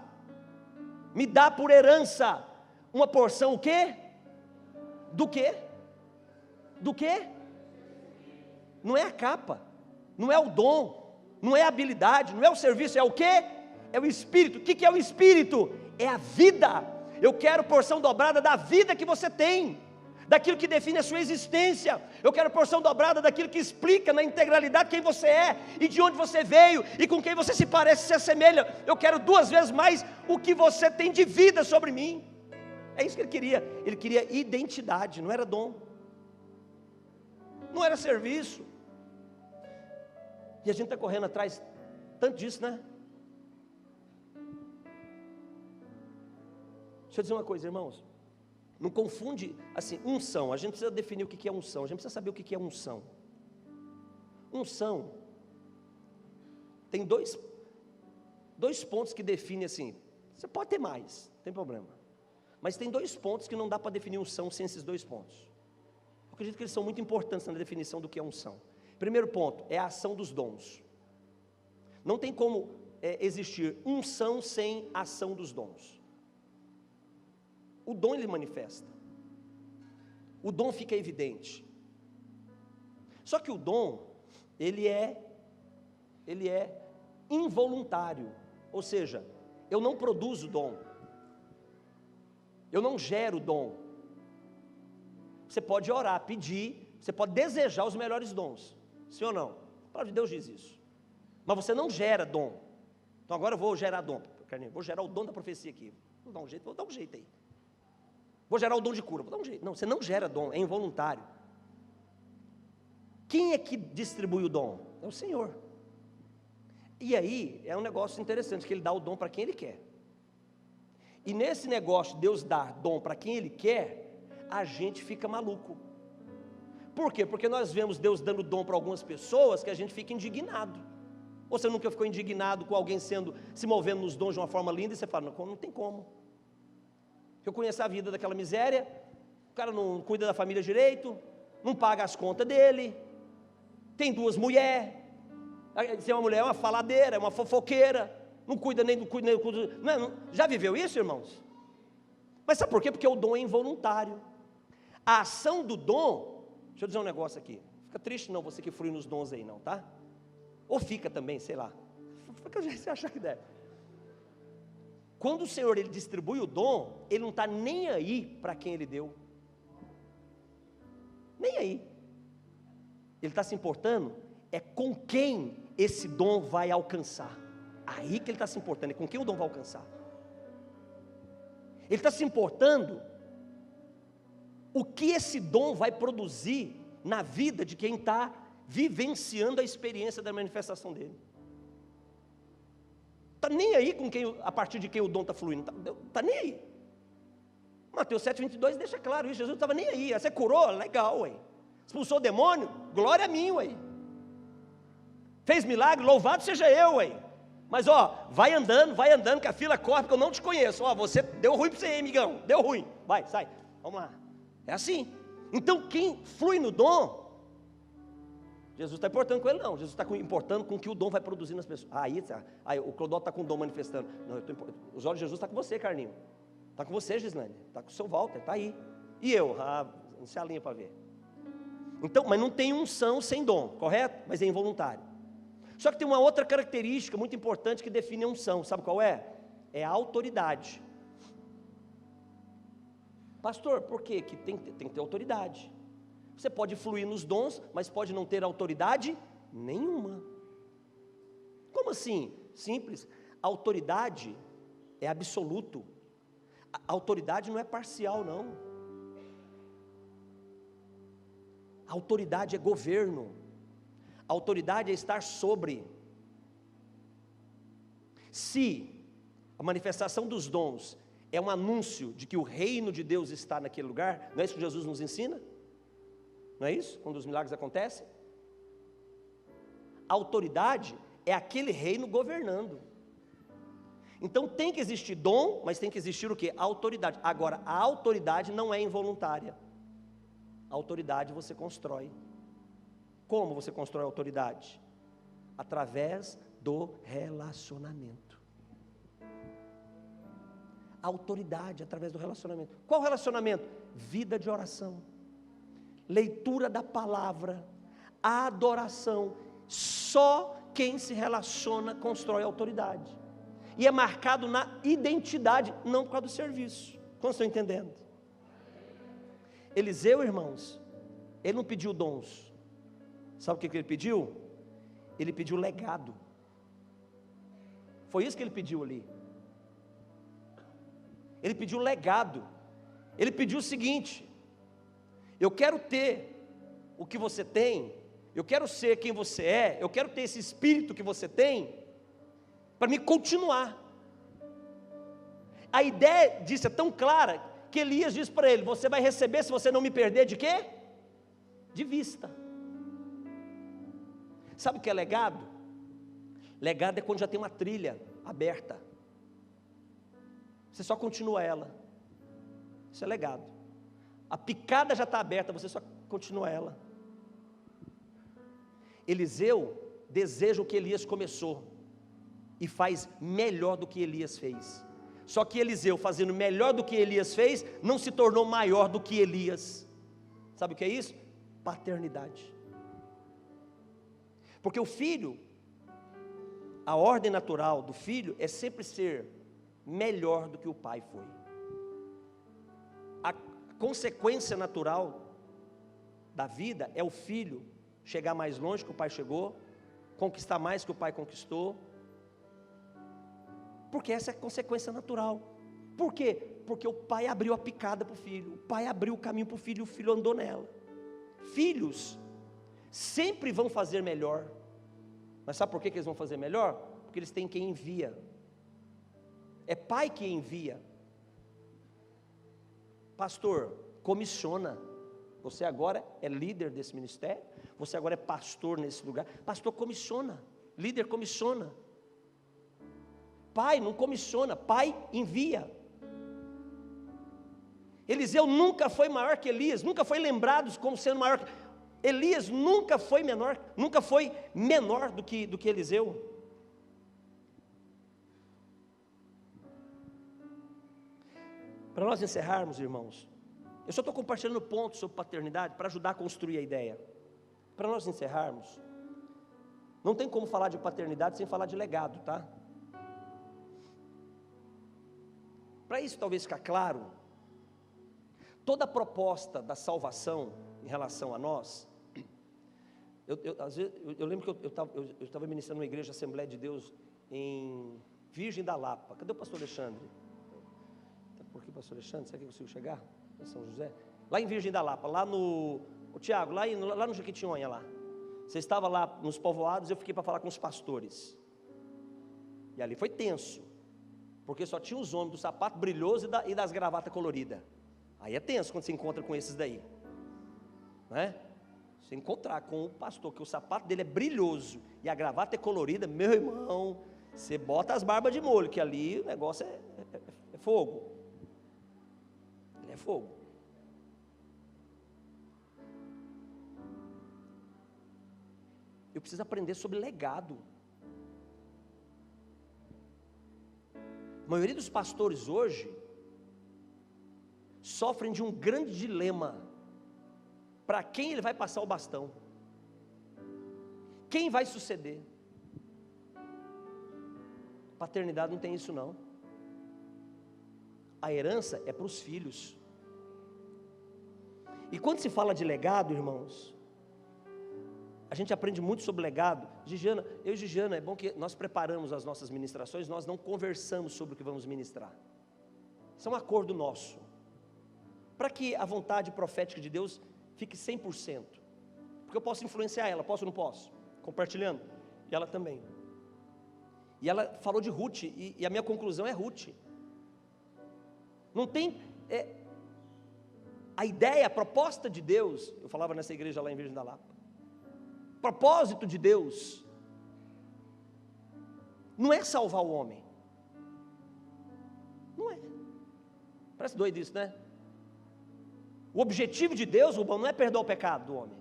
uma porção o quê? Do quê? Do quê? Não é a capa, não é o dom, não é a habilidade, não é o serviço, é o quê? É o Espírito. O que é o Espírito? É a vida. Eu quero porção dobrada da vida que você tem, daquilo que define a sua existência. Eu quero porção dobrada daquilo que explica na integralidade quem você é, e de onde você veio, e com quem você se parece, se assemelha. Eu quero 2 vezes mais o que você tem de vida sobre mim. É isso que ele queria identidade, não era dom, não era serviço. E a gente está correndo atrás tanto disso, né? Deixa eu dizer uma coisa, irmãos. Não confunde, assim, unção. A gente precisa definir o que é unção. A gente precisa saber o que é unção. Unção tem dois pontos que definem assim. Você pode ter mais, não tem problema. Mas tem 2 pontos que não dá para definir unção sem esses 2 pontos. Eu acredito que eles são muito importantes na definição do que é unção. Primeiro ponto é a ação dos dons. Não tem como existir unção sem ação dos dons. O dom ele manifesta, o dom fica evidente. Só que o dom ele é involuntário, ou seja, eu não produzo dom, eu não gero dom. Você pode orar, pedir, você pode desejar os melhores dons, sim ou não? A palavra de Deus diz isso. Mas você não gera dom. Então agora eu vou gerar dom, Carlinhos, vou gerar o dom da profecia aqui. Vou dar um jeito aí. Vou gerar o dom de cura, vou dar um jeito. Não, você não gera dom, é involuntário. Quem é que distribui o dom? É o Senhor. E aí, é um negócio interessante, que Ele dá o dom para quem Ele quer. E nesse negócio de Deus dar dom para quem Ele quer, a gente fica maluco. Por quê? Porque nós vemos Deus dando dom para algumas pessoas que a gente fica indignado. Ou você nunca ficou indignado com alguém se movendo nos dons de uma forma linda e você fala, não tem como. Eu conheço a vida daquela miséria, o cara não cuida da família direito, não paga as contas dele, tem 2 mulheres, se é uma mulher é uma faladeira, é uma fofoqueira, não cuida nem do já viveu isso, irmãos? Mas sabe por quê? Porque o dom é involuntário. A ação do dom, deixa eu dizer um negócio aqui, fica triste não, você que flui nos dons aí não, tá? Ou fica também, sei lá, fica você achar que deve. Quando o Senhor Ele distribui o dom, Ele não está nem aí para quem Ele deu, nem aí. Ele está se importando é com quem esse dom vai alcançar. Aí que Ele está se importando, é com quem o dom vai alcançar. Ele está se importando o que esse dom vai produzir na vida de quem está vivenciando a experiência da manifestação dele. Está nem aí com quem, a partir de quem o dom está fluindo, está nem aí. Mateus 7,22 deixa claro isso, Jesus não estava nem aí. Você curou? Legal, ué. Expulsou o demônio? Glória a mim, ué. Fez milagre? Louvado seja eu, ué. Mas ó, vai andando, que a fila corre, porque eu não te conheço. Ó, você deu ruim para você, hein, amigão? Deu ruim. Vai, sai. Vamos lá. É assim. Então quem flui no dom, Jesus está importando com ele não. Jesus está importando com o que o dom vai produzir nas pessoas. Aí o Clodó está com o dom manifestando. Não, os olhos de Jesus estão com você, Carlinho. Está com você, Gislaine. Está com o seu Walter, está aí. E eu? Não se alinha para ver. Então, mas não tem unção sem dom, correto? Mas é involuntário. Só que tem uma outra característica muito importante que define a unção, sabe qual é? É a autoridade. Pastor, por quê? Que tem que ter autoridade. Você pode fluir nos dons, mas pode não ter autoridade nenhuma. Como assim? Simples. A autoridade é absoluto. A autoridade não é parcial, não. A autoridade é governo. A autoridade é estar sobre. Se a manifestação dos dons é um anúncio de que o reino de Deus está naquele lugar, não é isso que Jesus nos ensina? Não é isso? Quando os milagres acontecem? A autoridade é aquele reino governando. Então tem que existir dom, mas tem que existir o quê? A autoridade. Agora, a autoridade não é involuntária. A autoridade você constrói. Como você constrói a autoridade? Através do relacionamento. A autoridade através do relacionamento. Qual relacionamento? Vida de oração, leitura da palavra, adoração. Só quem se relaciona constrói autoridade. E é marcado na identidade, não por causa do serviço. Como estão entendendo? Eliseu, irmãos, ele não pediu dons. Sabe o que ele pediu? Ele pediu legado. Foi isso que ele pediu ali. Ele pediu legado. Ele pediu o seguinte: eu quero ter o que você tem, eu quero ser quem você é, eu quero ter esse espírito que você tem, para me continuar. A ideia disso é tão clara, que Elias diz para ele: você vai receber se você não me perder de quê? De vista. Sabe o que é legado? Legado é quando já tem uma trilha aberta, você só continua ela. Isso é legado. A picada já está aberta, você só continua ela. Eliseu deseja o que Elias começou e faz melhor do que Elias fez. Só que Eliseu, fazendo melhor do que Elias fez, não se tornou maior do que Elias. Sabe o que é isso? Paternidade. Porque o filho, a ordem natural do filho é sempre ser melhor do que o pai foi. A consequência natural da vida é o filho chegar mais longe que o pai chegou, conquistar mais que o pai conquistou, porque essa é a consequência natural. Por quê? Porque o pai abriu a picada para o filho, o pai abriu o caminho para o filho e o filho andou nela. Filhos sempre vão fazer melhor, mas sabe por que eles vão fazer melhor? Porque eles têm quem envia, é pai que envia. Pastor, comissiona, você agora é líder desse ministério, você agora é pastor nesse lugar, pastor comissiona, líder comissiona, pai não comissiona, pai envia. Eliseu nunca foi maior que Elias, nunca foi lembrado como sendo maior. Elias nunca foi menor do que Eliseu. Para nós encerrarmos, irmãos, eu só estou compartilhando pontos sobre paternidade para ajudar a construir a ideia. Para nós encerrarmos, não tem como falar de paternidade sem falar de legado, tá? Para isso talvez ficar claro, toda a proposta da salvação em relação a nós, às vezes, eu lembro que eu estava ministrando numa igreja Assembleia de Deus em Virgem da Lapa. Cadê o pastor Alexandre? Está por aqui, pastor Alexandre? Será que eu consigo chegar? Em São José? Lá em Virgem da Lapa, lá no... O Tiago, lá no Jequitinhonha lá. Você estava lá nos povoados, eu fiquei para falar com os pastores. E ali foi tenso, porque só tinha os homens do sapato brilhoso e das gravatas coloridas. Aí é tenso quando você encontra com esses daí, não é? Você encontrar com o pastor que o sapato dele é brilhoso e a gravata é colorida, meu irmão, você bota as barbas de molho, que ali o negócio é fogo. Ele é fogo. Eu preciso aprender sobre legado. A maioria dos pastores hoje sofrem de um grande dilema: para quem ele vai passar o bastão? Quem vai suceder? Paternidade não tem isso não. A herança é para os filhos. E quando se fala de legado, irmãos, a gente aprende muito sobre legado. Gigiana, eu e Gigiana, é bom que nós preparamos as nossas ministrações, nós não conversamos sobre o que vamos ministrar. Isso é um acordo nosso, para que a vontade profética de Deus fique 100%, porque eu posso influenciar ela, posso ou não posso? Compartilhando, e ela também. E ela falou de Ruth, e a minha conclusão é Ruth. Não tem, a ideia, a proposta de Deus, eu falava nessa igreja lá em Virgem da Lapa, propósito de Deus, não é salvar o homem, não é, parece doido isso, né? O objetivo de Deus, Rubão, não é perdoar o pecado do homem.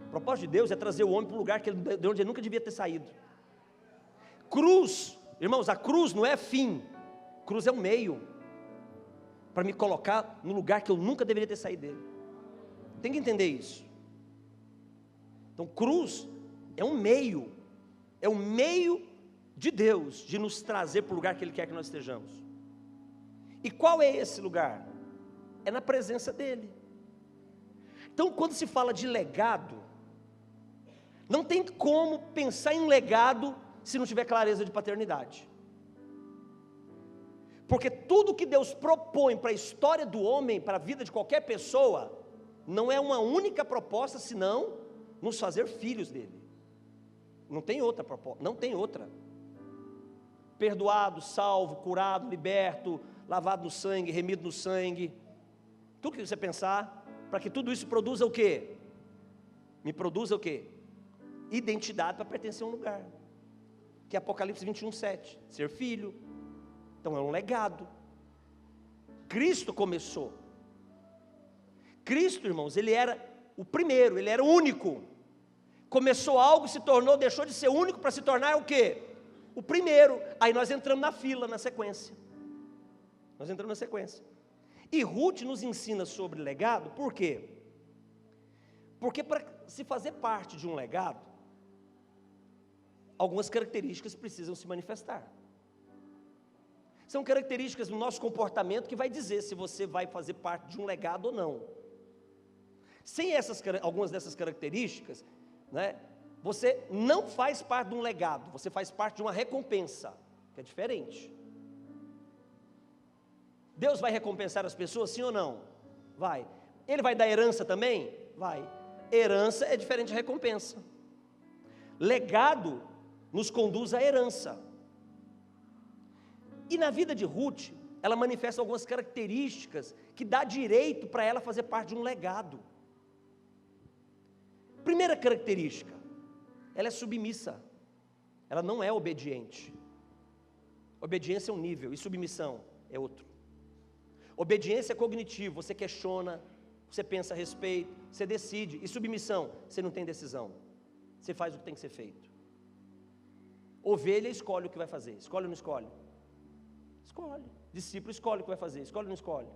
O propósito de Deus é trazer o homem para um lugar de onde ele nunca devia ter saído. Cruz, irmãos, a cruz não é fim, cruz é um meio para me colocar no lugar que eu nunca deveria ter saído dele. Tem que entender isso. Então, cruz é um meio de Deus de nos trazer para o lugar que Ele quer que nós estejamos. E qual é esse lugar? É na presença dEle. Então, quando se fala de legado, não tem como pensar em legado se não tiver clareza de paternidade. Porque tudo que Deus propõe para a história do homem, para a vida de qualquer pessoa, não é uma única proposta, senão nos fazer filhos dele. Não tem outra proposta, não tem outra. Perdoado, salvo, curado, liberto, lavado no sangue, remido no sangue. Tudo que você pensar, para que tudo isso produza o quê? Me produza o quê? Identidade para pertencer a um lugar. Que é Apocalipse 21:7. Ser filho. Então é um legado. Cristo começou. Cristo, irmãos, Ele era o primeiro, Ele era o único. Começou algo, se tornou, deixou de ser único para se tornar o quê? O primeiro. Aí nós entramos na fila, na sequência. Nós entramos na sequência. E Ruth nos ensina sobre legado, por quê? Porque para se fazer parte de um legado, algumas características precisam se manifestar. São características do nosso comportamento que vai dizer se você vai fazer parte de um legado ou não. Sem algumas dessas características, né, você não faz parte de um legado, você faz parte de uma recompensa, que é diferente. Deus vai recompensar as pessoas, sim ou não? Vai. Ele vai dar herança também? Vai. Herança é diferente de recompensa. Legado nos conduz à herança. E na vida de Ruth, ela manifesta algumas características que dá direito para ela fazer parte de um legado. Primeira característica, ela é submissa, ela não é obediente. Obediência é um nível e submissão é outro. Obediência é cognitivo, você questiona, você pensa a respeito, você decide. E submissão, você não tem decisão, você faz o que tem que ser feito. Ovelha escolhe o que vai fazer, escolhe ou não escolhe? Escolhe. Discípulo escolhe o que vai fazer, escolhe ou não escolhe?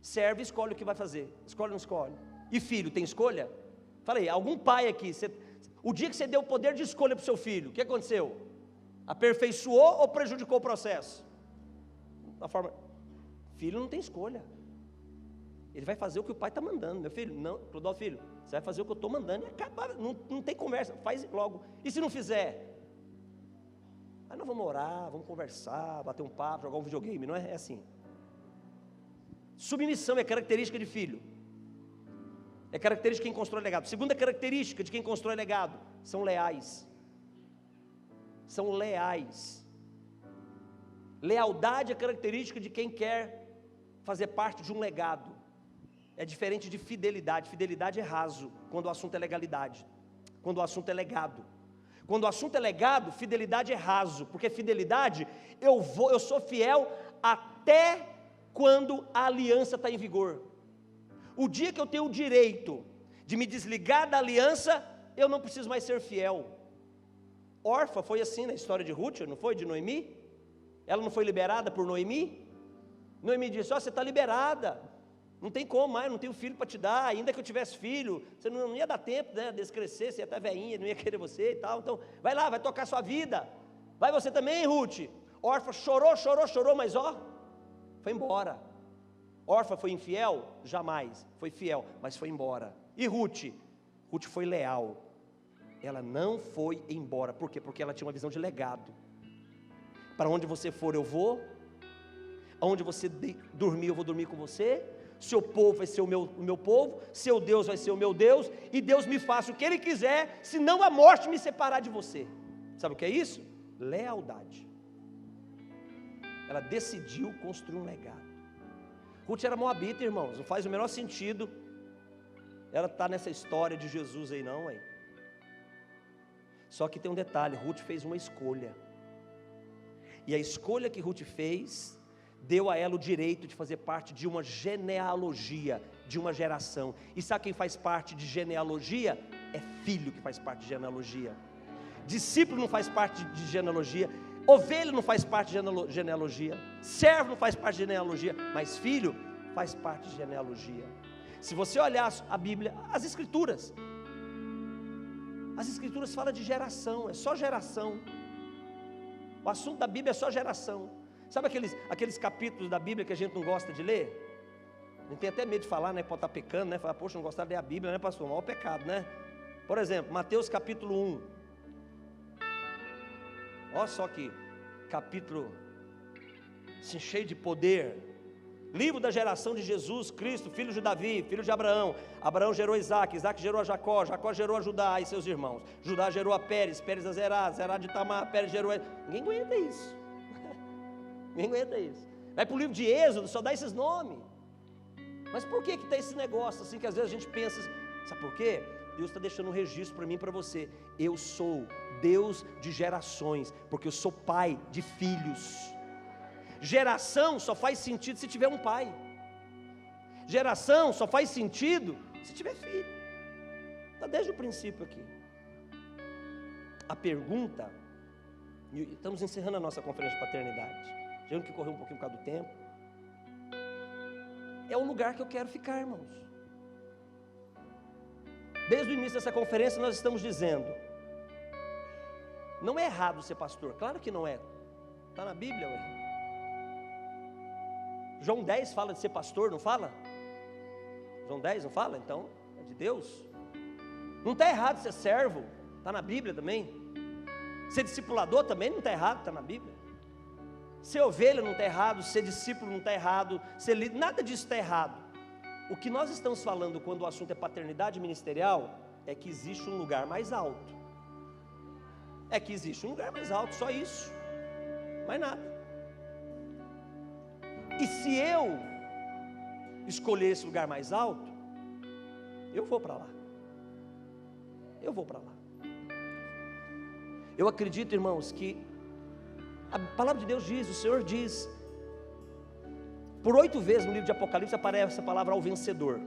Servo escolhe o que vai fazer, escolhe ou não escolhe? E filho, tem escolha? Falei, algum pai aqui, o dia que você deu o poder de escolha para o seu filho, o que aconteceu? Aperfeiçoou ou prejudicou o processo? Da forma, filho não tem escolha, ele vai fazer o que o pai está mandando. Meu filho, não, Clodovil, filho, você vai fazer o que eu estou mandando e acaba, não tem conversa, faz logo. E se não fizer? Aí nós vamos orar, vamos conversar, bater um papo, jogar um videogame, não é? É assim. Submissão é característica de filho, é característica de quem constrói legado. Segunda característica de quem constrói legado, são leais. São leais. Lealdade é característica de quem quer fazer parte de um legado. É diferente de fidelidade. Fidelidade é raso, quando o assunto é legalidade, quando o assunto é legado. Quando o assunto é legado, fidelidade é raso, porque fidelidade, eu sou fiel até quando a aliança está em vigor. O dia que eu tenho o direito de me desligar da aliança, eu não preciso mais ser fiel. Orfa foi assim na história de Ruth, não foi? De Noemi? Ela não foi liberada por Noemi? Noemi disse, você está liberada, não tem como mais, não tenho filho para te dar, ainda que eu tivesse filho, você não ia dar tempo, né, desse crescer, você ia até velhinha, não ia querer você e tal, então vai lá, vai tocar sua vida, vai você também, Ruth. Orfa chorou, mas foi embora. Orfa foi infiel? Jamais, foi fiel, mas foi embora. E Ruth? Ruth foi leal, ela não foi embora. Por quê? Porque ela tinha uma visão de legado. Para onde você for eu vou, aonde você dormir eu vou dormir com você, seu povo vai ser o meu povo, seu Deus vai ser o meu Deus, e Deus me faça o que Ele quiser, senão a morte me separar de você. Sabe o que é isso? Lealdade. Ela decidiu construir um legado. Ruth era moabita, irmãos, não faz o menor sentido ela está nessa história de Jesus aí não, hein? Só que tem um detalhe, Ruth fez uma escolha, e a escolha que Ruth fez, deu a ela o direito de fazer parte de uma genealogia, de uma geração. E sabe quem faz parte de genealogia? É filho que faz parte de genealogia. Discípulo não faz parte de genealogia, ovelha não faz parte de genealogia, servo não faz parte de genealogia, mas filho faz parte de genealogia. Se você olhar a Bíblia, as Escrituras falam de geração, é só geração. O assunto da Bíblia é só geração. Sabe aqueles capítulos da Bíblia que a gente não gosta de ler? A gente tem até medo de falar, né? Pode estar pecando, né? Falar, poxa, não gostar de ler a Bíblia, né, pastor? Maior pecado, né? Por exemplo, Mateus capítulo 1. Olha só que capítulo assim, cheio de poder. Livro da geração de Jesus Cristo, filho de Davi, filho de Abraão. Abraão gerou Isaac, Isaac gerou a Jacó, Jacó gerou a Judá e seus irmãos. Judá gerou a Pérez, Pérez a Zerá, Zerá de Tamar, Pérez gerou a... Ninguém aguenta isso. Ninguém aguenta isso. Vai para o livro de Êxodo, só dá esses nomes. Mas por que está esse negócio assim, que às vezes a gente pensa, sabe por quê? Deus está deixando um registro para mim e para você. Eu sou Deus de gerações, porque eu sou pai de filhos. Geração só faz sentido se tiver um pai. Geração só faz sentido se tiver filho. Está desde o princípio aqui. A pergunta, e estamos encerrando a nossa conferência de paternidade, já que correu um pouquinho por causa do tempo, é o lugar que eu quero ficar, irmãos. Desde o início dessa conferência nós estamos dizendo, não é errado ser pastor, claro que não é, está na Bíblia, ué. João 10 fala de ser pastor, não fala? João 10 não fala? Então, é de Deus. Não está errado ser servo, está na Bíblia também. Ser discipulador também não está errado, está na Bíblia. Ser ovelha não está errado, ser discípulo não está errado, ser líder, nada disso está errado. O que nós estamos falando quando o assunto é paternidade ministerial, é que existe um lugar mais alto. É que existe um lugar mais alto, só isso. Mais nada. E se eu escolher esse lugar mais alto, eu vou para lá. Eu vou para lá. Eu acredito, irmãos, que a palavra de Deus diz, o Senhor diz, por 8 vezes no livro de Apocalipse aparece a palavra ao vencedor.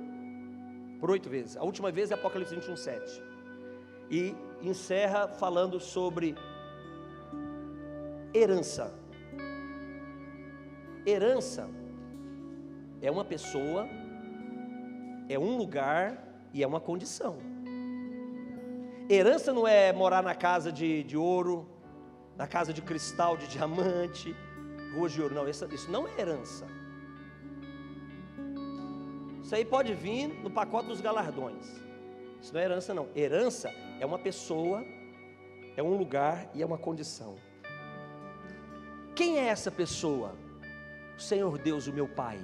Por 8 vezes. A última vez é Apocalipse 21:7. E encerra falando sobre herança. Herança é uma pessoa, é um lugar e é uma condição. Herança não é morar na casa de ouro, na casa de cristal, de diamante, ruas de ouro, não, isso não é herança. Isso aí pode vir no pacote dos galardões. Isso não é herança não, herança é uma pessoa, é um lugar e é uma condição. Quem é essa pessoa? O Senhor Deus, o meu Pai.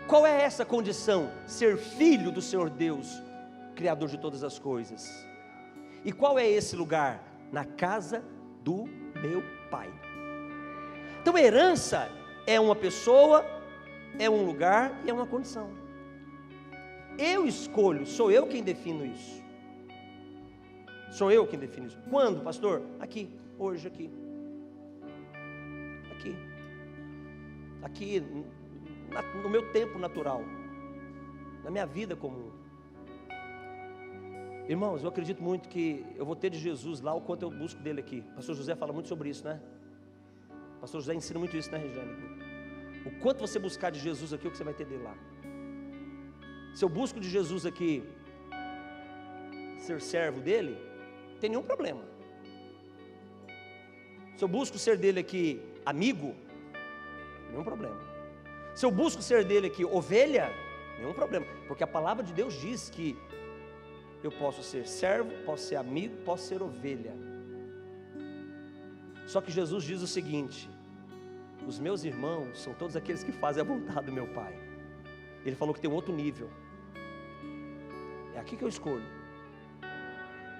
Qual é essa condição? Ser filho do Senhor Deus, Criador de todas as coisas. E qual é esse lugar? Na casa do meu Pai. Então herança é uma pessoa, é um lugar e é uma condição. Eu escolho, sou eu quem defino isso. Sou eu quem defino isso. Quando, pastor? Aqui, hoje, aqui. Aqui, no meu tempo natural, na minha vida comum. Irmãos, eu acredito muito que eu vou ter de Jesus lá o quanto eu busco dele aqui. Pastor José fala muito sobre isso, né? Pastor José ensina muito isso, né, Regiane? O quanto você buscar de Jesus aqui, o que você vai ter dele lá. Se eu busco de Jesus aqui ser servo dele, não tem nenhum problema. Se eu busco ser dele aqui amigo, nenhum problema. Se eu busco ser dele aqui ovelha, nenhum problema. Porque a palavra de Deus diz que eu posso ser servo, posso ser amigo, posso ser ovelha. Só que Jesus diz o seguinte: os meus irmãos são todos aqueles que fazem a vontade do meu Pai. Ele falou que tem um outro nível. É aqui que eu escolho.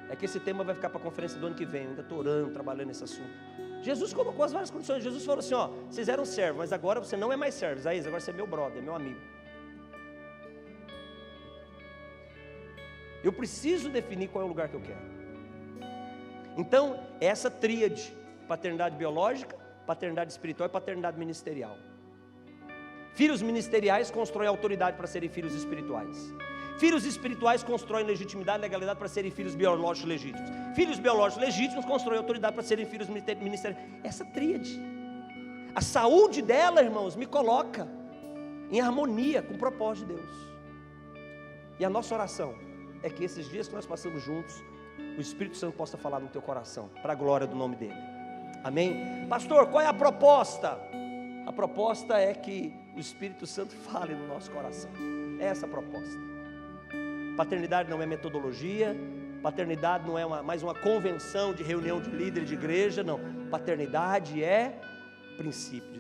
É que esse tema vai ficar para a conferência do ano que vem. Eu ainda estou orando, trabalhando nesse assunto. Jesus colocou as várias condições. Jesus falou assim: ó, vocês eram servos, mas agora você não é mais servo, Isaías, agora você é meu brother, meu amigo. Eu preciso definir qual é o lugar que eu quero. Então, essa tríade: paternidade biológica, paternidade espiritual e paternidade ministerial. Filhos ministeriais constroem autoridade para serem filhos espirituais. Filhos espirituais constroem legitimidade e legalidade para serem filhos biológicos legítimos. Filhos biológicos legítimos constroem autoridade para serem filhos ministeriais. Essa tríade, a saúde dela, irmãos, me coloca em harmonia com o propósito de Deus. E a nossa oração é que esses dias que nós passamos juntos, o Espírito Santo possa falar no teu coração, para a glória do nome dele. Amém? Pastor, qual é a proposta? A proposta é que o Espírito Santo fale no nosso coração. É essa a proposta. Paternidade não é metodologia, paternidade não é mais uma convenção de reunião de líderes de igreja, não. Paternidade é princípio de